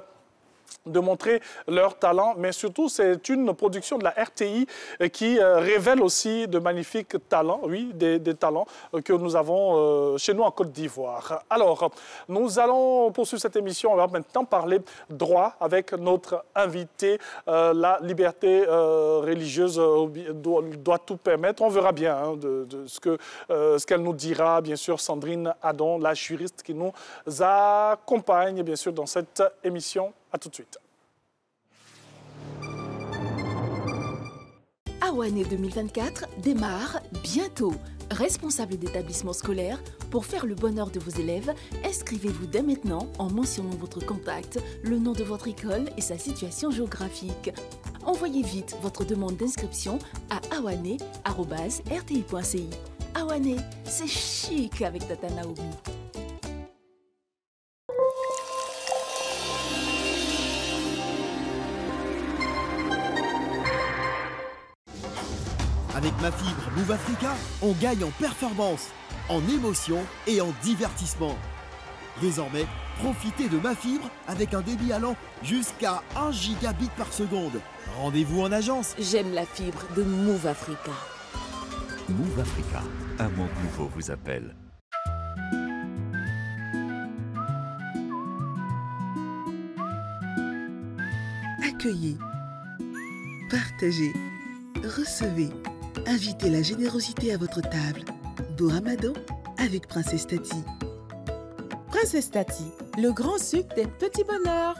de montrer leur talent, mais surtout c'est une production de la RTI qui révèle aussi de magnifiques talents, oui, des talents que nous avons chez nous en Côte d'Ivoire. Alors, nous allons poursuivre cette émission, on va maintenant parler droit avec notre invité. La liberté religieuse doit tout permettre, on verra bien hein, de ce qu'elle nous dira, bien sûr, Sandrine Adon, la juriste qui nous accompagne, bien sûr, dans cette émission. À tout de suite. Awane 2024 démarre bientôt. Responsable d'établissement scolaire, pour faire le bonheur de vos élèves, inscrivez-vous dès maintenant en mentionnant votre contact, le nom de votre école et sa situation géographique. Envoyez vite votre demande d'inscription à awane@rti.ci. Awane, c'est chic avec Tata Naomi. Avec ma fibre Move Africa, on gagne en performance, en émotion et en divertissement. Désormais, profitez de ma fibre avec un débit allant jusqu'à 1 gigabit par seconde. Rendez-vous en agence. J'aime la fibre de Move Africa. Move Africa, un monde nouveau vous appelle. Accueillez, partagez, recevez. Invitez la générosité à votre table. Beau Ramadan avec Princesse Tati. Princesse Tati, le grand sucre des petits bonheurs.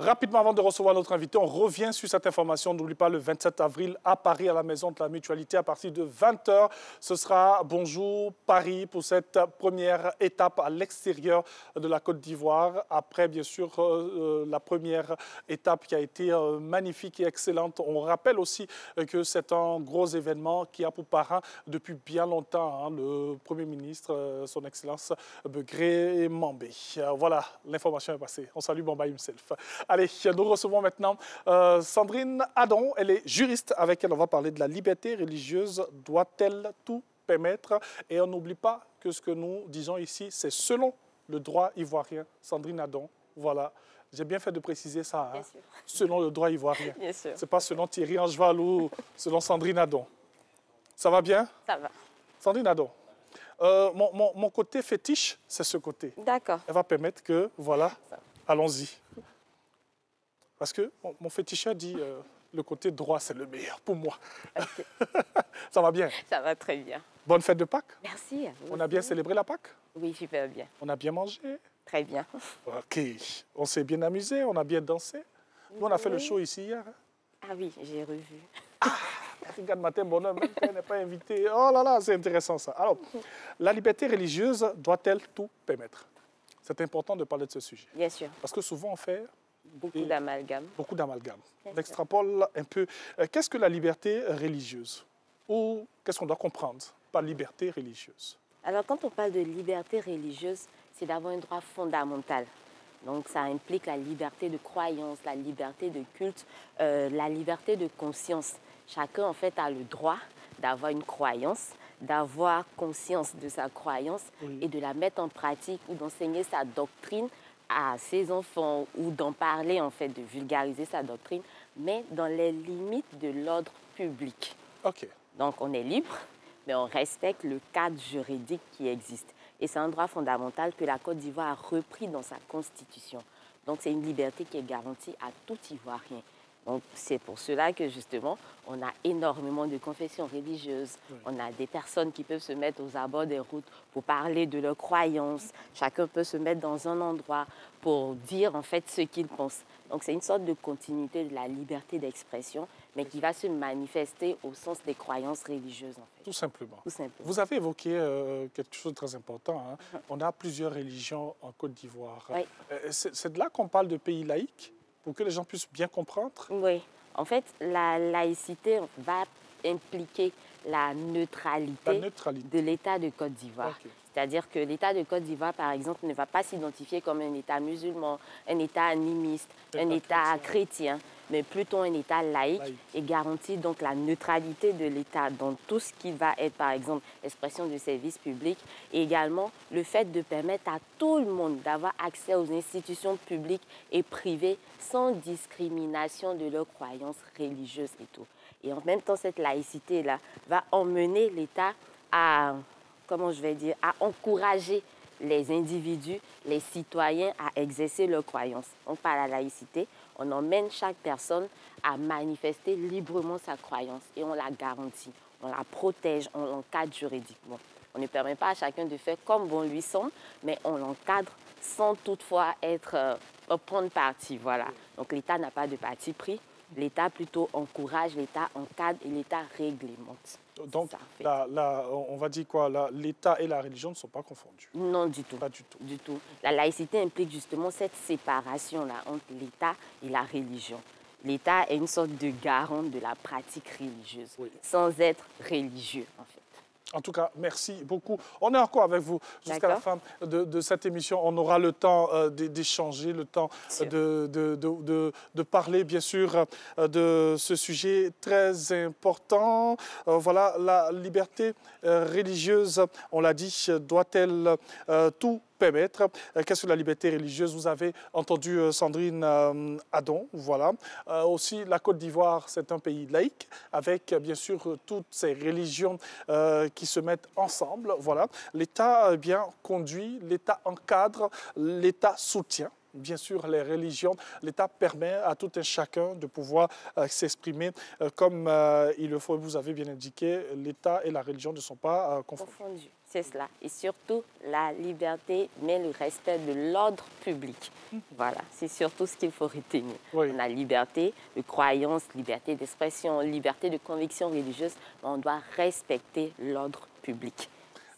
Rapidement, avant de recevoir notre invité, on revient sur cette information. N'oublie pas, le 27 avril, à Paris, à la Maison de la Mutualité, à partir de 20h, ce sera Bonjour Paris pour cette première étape à l'extérieur de la Côte d'Ivoire. Après, bien sûr, la première étape qui a été magnifique et excellente. On rappelle aussi que c'est un gros événement qui a pour parrain depuis bien longtemps le Premier ministre, son Excellence Begré Mambé. Voilà, l'information est passée. On salue Bamba himself. Allez, nous recevons maintenant Sandrine Adon. Elle est juriste. Avec elle, on va parler de la liberté religieuse. Doit-elle tout permettre? Et on n'oublie pas que ce que nous disons ici, c'est selon le droit ivoirien. Sandrine Adon, voilà. J'ai bien fait de préciser ça. Hein? Selon le droit ivoirien. Bien sûr. Ce n'est pas selon Thierry Angeval ou selon Sandrine Adon. Ça va bien? Ça va. Sandrine Adon, mon côté fétiche, c'est ce côté. D'accord. Elle va permettre que, voilà, allons-y. Parce que mon féticheur dit le côté droit, c'est le meilleur pour moi. Okay. Ça va bien? Ça va très bien. Bonne fête de Pâques? Merci. On a bien célébré la Pâques? Oui, super bien. On a bien mangé? Très bien. OK. On s'est bien amusé, on a bien dansé. Nous, on a fait le show ici hier. Hein? Ah oui, j'ai revu. Regarde, matin, bonhomme, même quand elle n'est pas invitée. Oh là là, c'est intéressant ça. Alors, la liberté religieuse doit-elle tout permettre? C'est important de parler de ce sujet. Bien sûr. Parce que souvent, on fait... Beaucoup d'amalgames. Beaucoup d'amalgames. On extrapole un peu. Qu'est-ce que la liberté religieuse? Ou qu'est-ce qu'on doit comprendre par liberté religieuse? Alors, quand on parle de liberté religieuse, c'est d'avoir un droit fondamental. Donc, ça implique la liberté de croyance, la liberté de culte, la liberté de conscience. Chacun, en fait, a le droit d'avoir une croyance, d'avoir conscience de sa croyance et de la mettre en pratique ou d'enseigner sa doctrine à ses enfants ou d'en parler, en fait, de vulgariser sa doctrine, mais dans les limites de l'ordre public. OK. Donc, on est libre, mais on respecte le cadre juridique qui existe. Et c'est un droit fondamental que la Côte d'Ivoire a repris dans sa constitution. Donc, c'est une liberté qui est garantie à tout Ivoirien. Donc, c'est pour cela que, justement, on a énormément de confessions religieuses. Oui. On a des personnes qui peuvent se mettre aux abords des routes pour parler de leurs croyances. Chacun peut se mettre dans un endroit pour dire, en fait, ce qu'il pense. Donc, c'est une sorte de continuité de la liberté d'expression, mais qui va se manifester au sens des croyances religieuses, en fait. Tout simplement. Tout simplement. Vous avez évoqué quelque chose de très important. Hein? On a plusieurs religions en Côte d'Ivoire. Oui. C'est de là qu'on parle de pays laïques? Pour que les gens puissent bien comprendre? Oui. En fait, la laïcité va impliquer la neutralité de l'État de Côte d'Ivoire. Okay. C'est-à-dire que l'État de Côte d'Ivoire, par exemple, ne va pas s'identifier comme un État musulman, un État animiste, un État chrétien, mais plutôt un État laïque et garantit donc la neutralité de l'État dans tout ce qui va être, par exemple, l'expression de services publics et également le fait de permettre à tout le monde d'avoir accès aux institutions publiques et privées sans discrimination de leurs croyances religieuses et tout. Et en même temps, cette laïcité-là va emmener l'État à, comment je vais dire, à encourager les individus, les citoyens à exercer leurs croyances. Donc, par la laïcité, on emmène chaque personne à manifester librement sa croyance et on la garantit, on la protège, on l'encadre juridiquement. On ne permet pas à chacun de faire comme bon lui semble, mais on l'encadre sans toutefois prendre parti. Voilà. Donc l'État n'a pas de parti pris. L'État plutôt encourage, l'État encadre et l'État réglemente. Donc, on va dire quoi? L'État et la religion ne sont pas confondus? Non, du tout. Pas du tout. Du tout. La laïcité implique justement cette séparation-là entre l'État et la religion. L'État est une sorte de garant de la pratique religieuse, sans être religieux, en fait. En tout cas, merci beaucoup. On est encore avec vous jusqu'à la fin de cette émission. On aura le temps d'échanger, le temps de parler, bien sûr, de ce sujet très important. Voilà, la liberté religieuse, on l'a dit, doit-elle tout permettre? Qu'est-ce que la liberté religieuse? Vous avez entendu Sandrine Adon, voilà. Aussi, la Côte d'Ivoire, c'est un pays laïque, avec bien sûr toutes ces religions qui se mettent ensemble, voilà. L'État bien conduit, l'État encadre, l'État soutient. bien sûr les religions. L'État permet à tout un chacun de pouvoir s'exprimer comme il le faut. Vous avez bien indiqué, l'État et la religion ne sont pas confondus. C'est cela. Et surtout, la liberté, mais le respect de l'ordre public. Voilà, c'est surtout ce qu'il faut retenir. Oui. On a liberté de croyance, liberté d'expression, liberté de conviction religieuse, mais on doit respecter l'ordre public.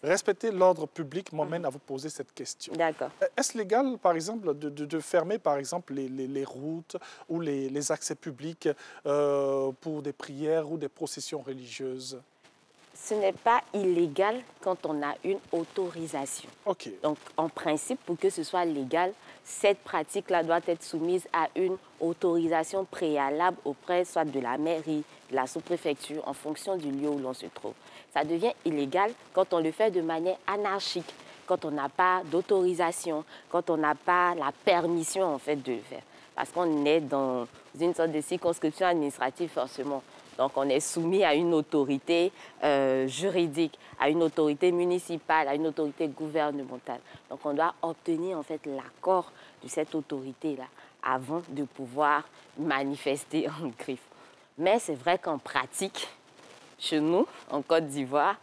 Respecter l'ordre public m'emmène à vous poser cette question. D'accord. Est-ce légal, par exemple, de fermer, par exemple, les routes ou les accès publics pour des prières ou des processions religieuses? Ce n'est pas illégal quand on a une autorisation. OK. Donc, en principe, pour que ce soit légal, cette pratique-là doit être soumise à une autorisation préalable auprès soit de la mairie, de la sous-préfecture, en fonction du lieu où l'on se trouve. Ça devient illégal quand on le fait de manière anarchique, quand on n'a pas d'autorisation, quand on n'a pas la permission, en fait, de le faire. Parce qu'on est dans une sorte de circonscription administrative, forcément. Donc, on est soumis à une autorité juridique, à une autorité municipale, à une autorité gouvernementale. Donc, on doit obtenir, en fait, l'accord de cette autorité-là avant de pouvoir manifester en griffe. Mais c'est vrai qu'en pratique, chez nous, en Côte d'Ivoire,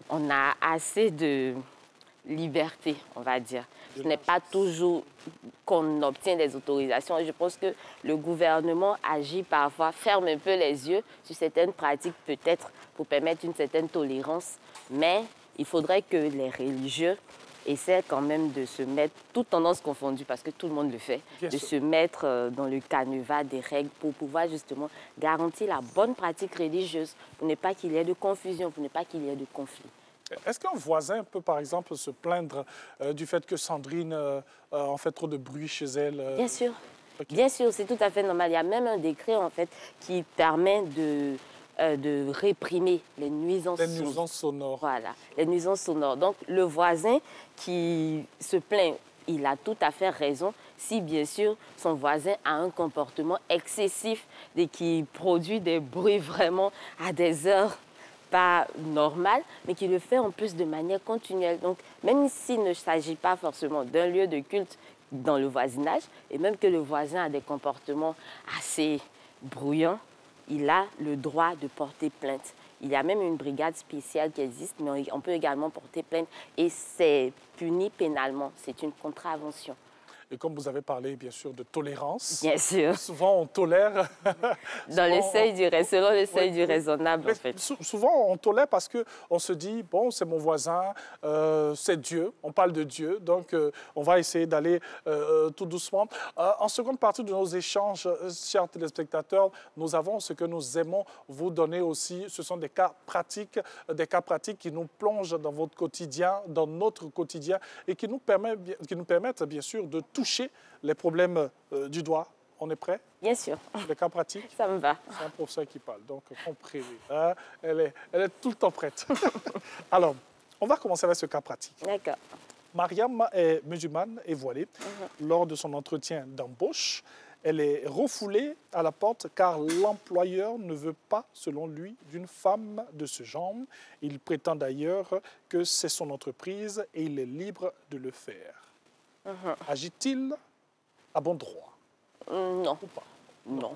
on a assez de liberté, on va dire. Ce n'est pas toujours qu'on obtient des autorisations. Je pense que le gouvernement agit parfois, ferme un peu les yeux sur certaines pratiques, peut-être pour permettre une certaine tolérance. Mais il faudrait que les religieux essaient quand même de se mettre, toutes tendances confondues, parce que tout le monde le fait, se mettre dans le canevas des règles pour pouvoir justement garantir la bonne pratique religieuse, pour ne pas qu'il y ait de confusion, pour ne pas qu'il y ait de conflit. Est-ce qu'un voisin peut, par exemple, se plaindre du fait que Sandrine en fait trop de bruit chez elle? Bien sûr. Okay. Bien sûr, c'est tout à fait normal. Il y a même un décret, en fait, qui permet de réprimer les nuisances sonores. Les nuisances sonores. Voilà, les nuisances sonores. Donc, le voisin qui se plaint, il a tout à fait raison si, bien sûr, son voisin a un comportement excessif et qui produit des bruits vraiment à des heures pas normal, mais qui le fait en plus de manière continuelle. Donc, même s'il ne s'agit pas forcément d'un lieu de culte dans le voisinage, et même que le voisin a des comportements assez bruyants, il a le droit de porter plainte. Il y a même une brigade spéciale qui existe, mais on peut également porter plainte, et c'est puni pénalement. C'est une contravention. Et comme vous avez parlé, bien sûr, de tolérance, bien sûr. Souvent on tolère... selon le seuil du raisonnable, en fait. Souvent on tolère parce qu'on se dit, bon, c'est mon voisin, c'est Dieu, on parle de Dieu, donc on va essayer d'aller tout doucement. En seconde partie de nos échanges, chers téléspectateurs, nous avons ce que nous aimons vous donner aussi. Ce sont des cas pratiques qui nous plongent dans votre quotidien, dans notre quotidien, et qui nous permettent bien sûr de toucher les problèmes du doigt. On est prêt? Bien sûr. Les cas pratiques? Ça me va. C'est un professeur qui parle, donc comprenez. Hein? Elle est tout le temps prête. Alors, on va commencer avec ce cas pratique. D'accord. Mariam est musulmane et voilée. Lors de son entretien d'embauche, elle est refoulée à la porte car l'employeur ne veut pas, selon lui, d'une femme de ce genre. Il prétend d'ailleurs que c'est son entreprise et il est libre de le faire. Agit-il à bon droit? Non. Ou pas? Non.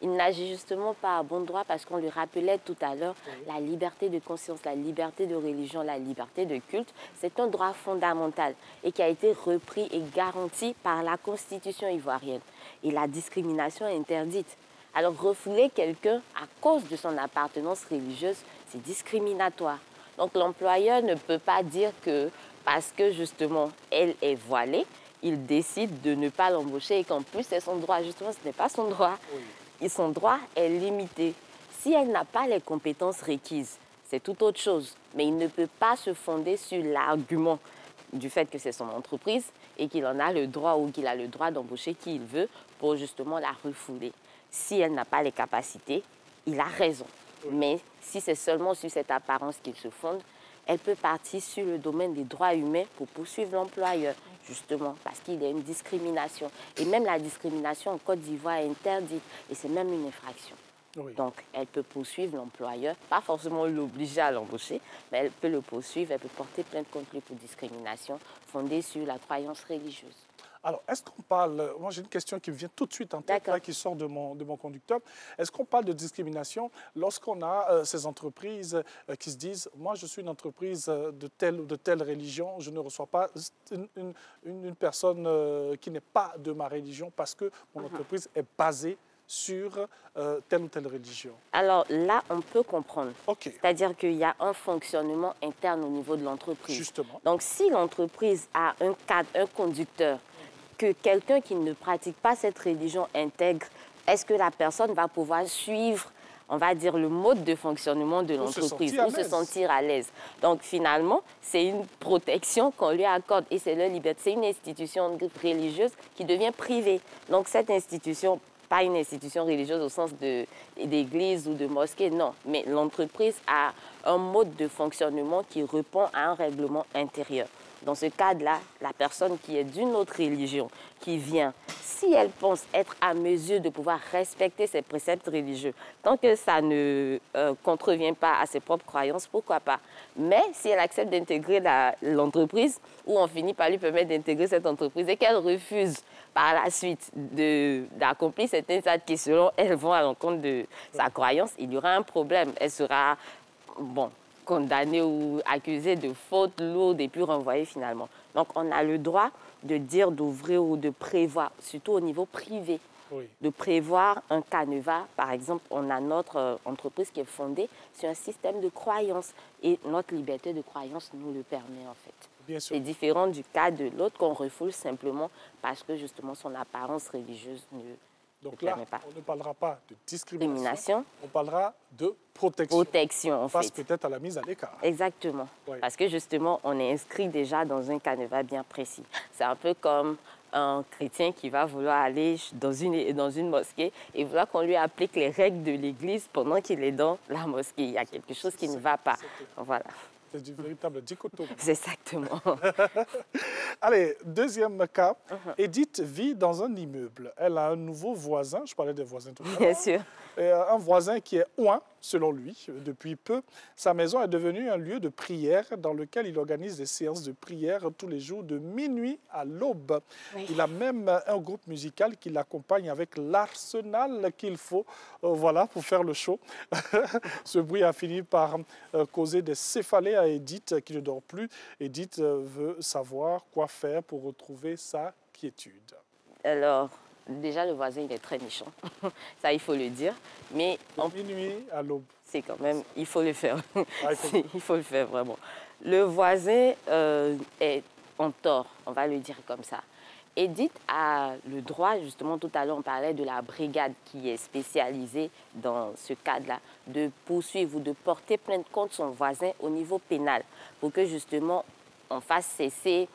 Il n'agit justement pas à bon droit parce qu'on lui rappelait tout à l'heure la liberté de conscience, la liberté de religion, la liberté de culte. C'est un droit fondamental et qui a été repris et garanti par la Constitution ivoirienne. Et la discrimination est interdite. Alors refouler quelqu'un à cause de son appartenance religieuse, c'est discriminatoire. Donc l'employeur ne peut pas dire que parce que justement elle est voilée, il décide de ne pas l'embaucher et qu'en plus c'est son droit. Justement, ce n'est pas son droit. Et son droit est limité. Si elle n'a pas les compétences requises, c'est tout autre chose. Mais il ne peut pas se fonder sur l'argument du fait que c'est son entreprise et qu'il en a le droit ou qu'il a le droit d'embaucher qui il veut pour justement la refouler. Si elle n'a pas les capacités, il a raison. Mais si c'est seulement sur cette apparence qu'il se fonde, elle peut partir sur le domaine des droits humains pour poursuivre l'employeur, justement, parce qu'il y a une discrimination. Et même la discrimination en Côte d'Ivoire est interdite, et c'est même une infraction. Donc, elle peut poursuivre l'employeur, pas forcément l'obliger à l'embaucher, mais elle peut le poursuivre, elle peut porter plainte contre lui pour discrimination fondée sur la croyance religieuse. Alors, est-ce qu'on parle... Moi, j'ai une question qui me vient tout de suite en tête, là, qui sort de mon conducteur. Est-ce qu'on parle de discrimination lorsqu'on a ces entreprises qui se disent « Moi, je suis une entreprise de telle ou de telle religion, je ne reçois pas une personne qui n'est pas de ma religion parce que mon entreprise est basée sur telle ou telle religion ». Alors là, on peut comprendre. Okay. C'est-à-dire qu'il y a un fonctionnement interne au niveau de l'entreprise. Justement. Donc si l'entreprise a un cadre, un conducteur, que quelqu'un qui ne pratique pas cette religion intègre, est-ce que la personne va pouvoir suivre, on va dire, le mode de fonctionnement de l'entreprise ou se sentir à l'aise? Donc finalement, c'est une protection qu'on lui accorde et c'est leur liberté. C'est une institution religieuse qui devient privée. Donc cette institution, pas une institution religieuse au sens d'église ou de mosquée, non. Mais l'entreprise a un mode de fonctionnement qui répond à un règlement intérieur. Dans ce cadre-là, la personne qui est d'une autre religion, qui vient, si elle pense être à mesure de pouvoir respecter ses préceptes religieux, tant que ça ne contrevient pas à ses propres croyances, pourquoi pas? Mais si elle accepte d'intégrer l'entreprise, ou on finit par lui permettre d'intégrer cette entreprise et qu'elle refuse par la suite d'accomplir certains actes qui, selon elle, vont à l'encontre de sa croyance, il y aura un problème. Elle sera, bon, condamnée ou accusée de fautes lourdes et puis renvoyée finalement. Donc, on a le droit de dire, d'ouvrir ou de prévoir, surtout au niveau privé, de prévoir un canevas. Par exemple, on a notre entreprise qui est fondée sur un système de croyance et notre liberté de croyance nous le permet en fait. C'est différent du cas de l'autre qu'on refoule simplement parce que justement son apparence religieuse ne Donc là, pas. On ne parlera pas de discrimination, on parlera de protection. Protection, en fait. On passe peut-être à la mise à l'écart. Exactement. Oui. Parce que justement, on est inscrit déjà dans un canevas bien précis. C'est un peu comme un chrétien qui va vouloir aller dans une mosquée et vouloir qu'on lui applique les règles de l'église pendant qu'il est dans la mosquée. Il y a quelque chose qui ne va pas. Voilà. C'est du véritable dichotomie. Exactement. Allez, deuxième cas. Edith vit dans un immeuble. Elle a un nouveau voisin. Je parlais des voisins tout à l'heure. Bien sûr. Un voisin qui est ouin, selon lui, depuis peu. Sa maison est devenue un lieu de prière dans lequel il organise des séances de prière tous les jours de minuit à l'aube. Oui. Il a même un groupe musical qui l'accompagne avec l'arsenal qu'il faut voilà, pour faire le show. Ce bruit a fini par causer des céphalées à Edith qui ne dort plus. Edith veut savoir quoi faire pour retrouver sa quiétude. Alors, déjà, le voisin, il est très méchant. Ça, il faut le dire. Mais minuit à l'aube. C'est quand même, il faut le faire. Il faut le faire, vraiment. Le voisin est en tort, on va le dire comme ça. Edith a le droit, justement, tout à l'heure, on parlait de la brigade qui est spécialisée dans ce cadre-là, de poursuivre ou de porter plainte contre son voisin au niveau pénal pour que, justement, on fasse cesser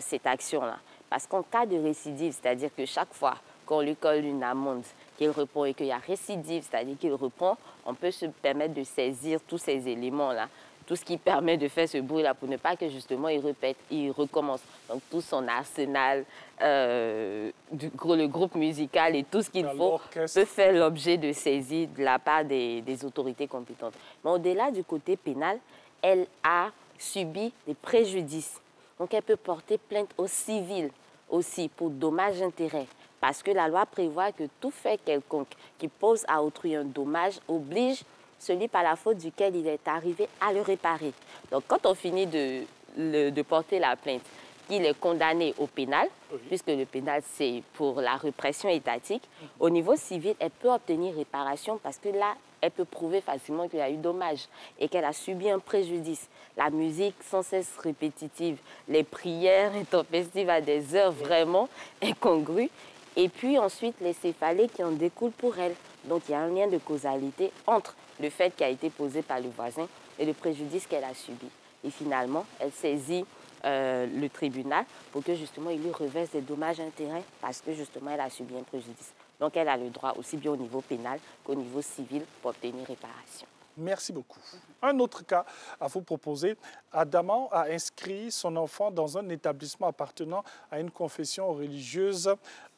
cette action-là. Parce qu'en cas de récidive, c'est-à-dire que chaque fois qu'on lui colle une amende, qu'il reprend et qu'il y a récidive, c'est-à-dire qu'il reprend, on peut se permettre de saisir tous ces éléments-là, tout ce qui permet de faire ce bruit-là pour ne pas que justement il répète, il recommence. Donc tout son arsenal, le groupe musical et tout ce qu'il faut peut faire l'objet de saisie de la part des autorités compétentes. Mais au-delà du côté pénal, elle a subi des préjudices. Donc elle peut porter plainte au civil aussi pour dommages-intérêts. Parce que la loi prévoit que tout fait quelconque qui pose à autrui un dommage oblige celui par la faute duquel il est arrivé à le réparer. Donc, quand on finit de porter la plainte, il est condamné au pénal, puisque le pénal, c'est pour la répression étatique. Au niveau civil, elle peut obtenir réparation parce que là, elle peut prouver facilement qu'il y a eu dommage et qu'elle a subi un préjudice. La musique sans cesse répétitive, les prières intempestives à des heures vraiment incongrues. Et puis ensuite, les céphalées qui en découlent pour elle. Donc, il y a un lien de causalité entre le fait qui a été posé par le voisin et le préjudice qu'elle a subi. Et finalement, elle saisit le tribunal pour que justement il lui reverse des dommages-intérêts parce que justement elle a subi un préjudice. Donc, elle a le droit aussi bien au niveau pénal qu'au niveau civil pour obtenir réparation. Merci beaucoup. Un autre cas à vous proposer. Adama a inscrit son enfant dans un établissement appartenant à une confession religieuse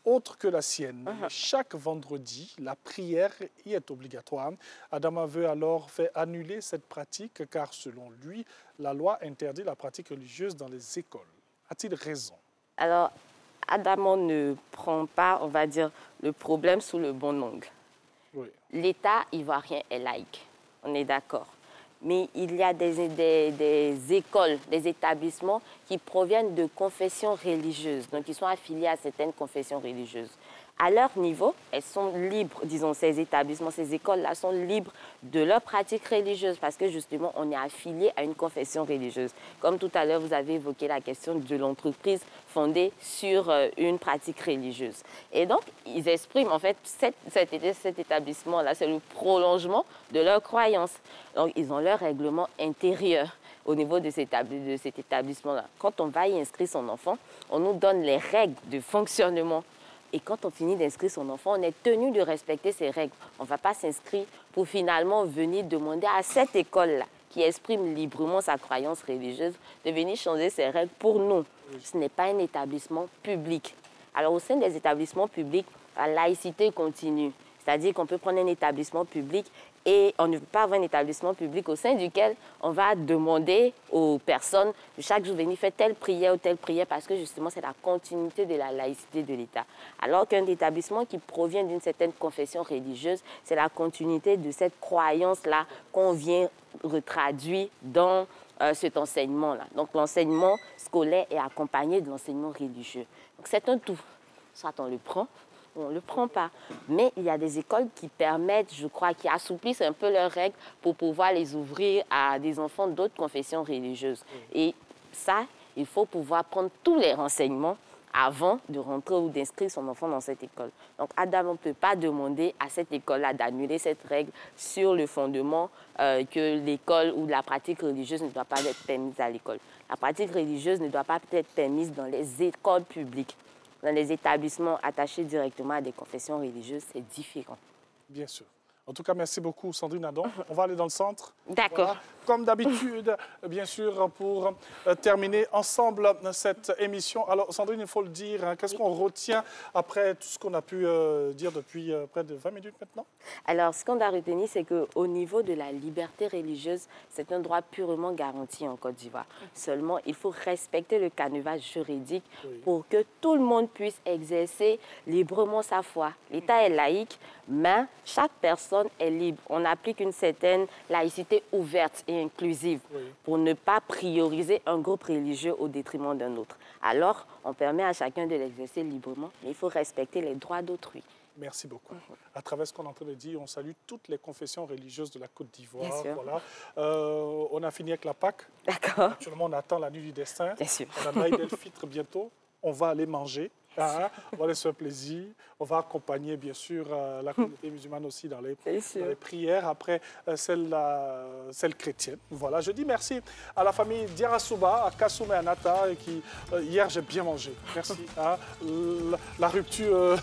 autre que la sienne. Chaque vendredi, la prière y est obligatoire. Adama veut alors faire annuler cette pratique car, selon lui, la loi interdit la pratique religieuse dans les écoles. A-t-il raison? Alors, Adamo ne prend pas, on va dire, le problème sous le bon angle. Oui. L'État ivoirien est laïque, on est d'accord. Mais il y a des écoles, des établissements qui proviennent de confessions religieuses, donc ils sont affiliés à certaines confessions religieuses. À leur niveau, elles sont libres, disons, ces établissements, ces écoles-là sont libres de leurs pratiques religieuses parce que justement, on est affilié à une confession religieuse. Comme tout à l'heure, vous avez évoqué la question de l'entreprise fondée sur une pratique religieuse. Et donc, ils expriment, en fait, cet établissement-là, c'est le prolongement de leurs croyances. Donc, ils ont leur règlement intérieur au niveau de cet établissement-là. Quand on va y inscrire son enfant, on nous donne les règles de fonctionnement. Et quand on finit d'inscrire son enfant, on est tenu de respecter ces règles. On ne va pas s'inscrire pour finalement venir demander à cette école-là, qui exprime librement sa croyance religieuse, de venir changer ses règles pour nous. Ce n'est pas un établissement public. Alors au sein des établissements publics, la laïcité continue. C'est-à-dire qu'on peut prendre un établissement public et on ne peut pas avoir un établissement public au sein duquel on va demander aux personnes de chaque jour venir faire telle prière ou telle prière parce que justement c'est la continuité de la laïcité de l'État. Alors qu'un établissement qui provient d'une certaine confession religieuse, c'est la continuité de cette croyance-là qu'on vient retraduire dans cet enseignement-là. Donc l'enseignement scolaire est accompagné de l'enseignement religieux. Donc c'est un tout. Soit on le prend, on ne le prend pas. Mais il y a des écoles qui permettent, je crois, qui assouplissent un peu leurs règles pour pouvoir les ouvrir à des enfants d'autres confessions religieuses. Et ça, il faut pouvoir prendre tous les renseignements avant de rentrer ou d'inscrire son enfant dans cette école. Donc, Adam ne peut pas demander à cette école-là d'annuler cette règle sur le fondement que l'école ou la pratique religieuse ne doit pas être permise à l'école. La pratique religieuse ne doit pas être permise dans les écoles publiques. Dans les établissements attachés directement à des confessions religieuses, c'est différent. Bien sûr. En tout cas, merci beaucoup, Sandrine Adon. On va aller dans le centre. D'accord. Voilà. Comme d'habitude, bien sûr, pour terminer ensemble cette émission. Alors, Sandrine, il faut le dire, hein, qu'est-ce qu'on retient après tout ce qu'on a pu dire depuis près de 20 minutes maintenant? Alors, ce qu'on doit retenir, c'est qu'au niveau de la liberté religieuse, c'est un droit purement garanti en Côte d'Ivoire. Seulement, il faut respecter le canevas juridique pour que tout le monde puisse exercer librement sa foi. L'État est laïque, mais chaque personne est libre. On applique une certaine laïcité ouverte et inclusive pour ne pas prioriser un groupe religieux au détriment d'un autre. Alors, on permet à chacun de l'exercer librement, mais il faut respecter les droits d'autrui. Merci beaucoup. À travers ce qu'on est en train de dire, on salue toutes les confessions religieuses de la Côte d'Ivoire. Voilà. On a fini avec la Pâque. D'accord. Actuellement, on attend la nuit du destin. Bien sûr. On a l'Aïd el-Fitr bientôt. On va aller manger. On va aller se faire plaisir. On va accompagner, bien sûr, la communauté musulmane aussi dans les prières, après celle chrétienne. Voilà, je dis merci à la famille Diarasouba, à Kassoum et à Nata, qui, hier, j'ai bien mangé. Merci. La rupture,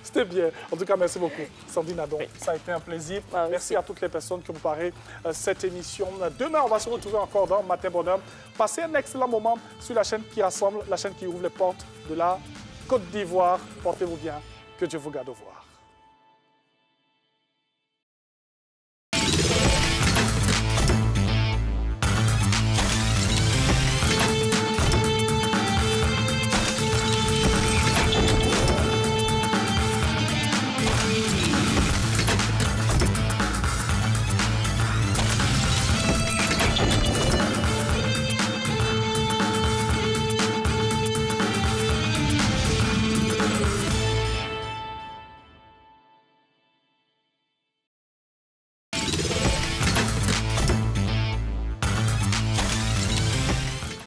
c'était bien. En tout cas, merci beaucoup, Sandrine Adon. Ça a été un plaisir. Merci à toutes les personnes qui ont préparé cette émission. Demain, on va se retrouver encore dans Matin Bonheur. Passez un excellent moment sur la chaîne qui rassemble, la chaîne qui ouvre les portes de la Côte d'Ivoire. Portez-vous bien. Que Dieu vous garde au revoir.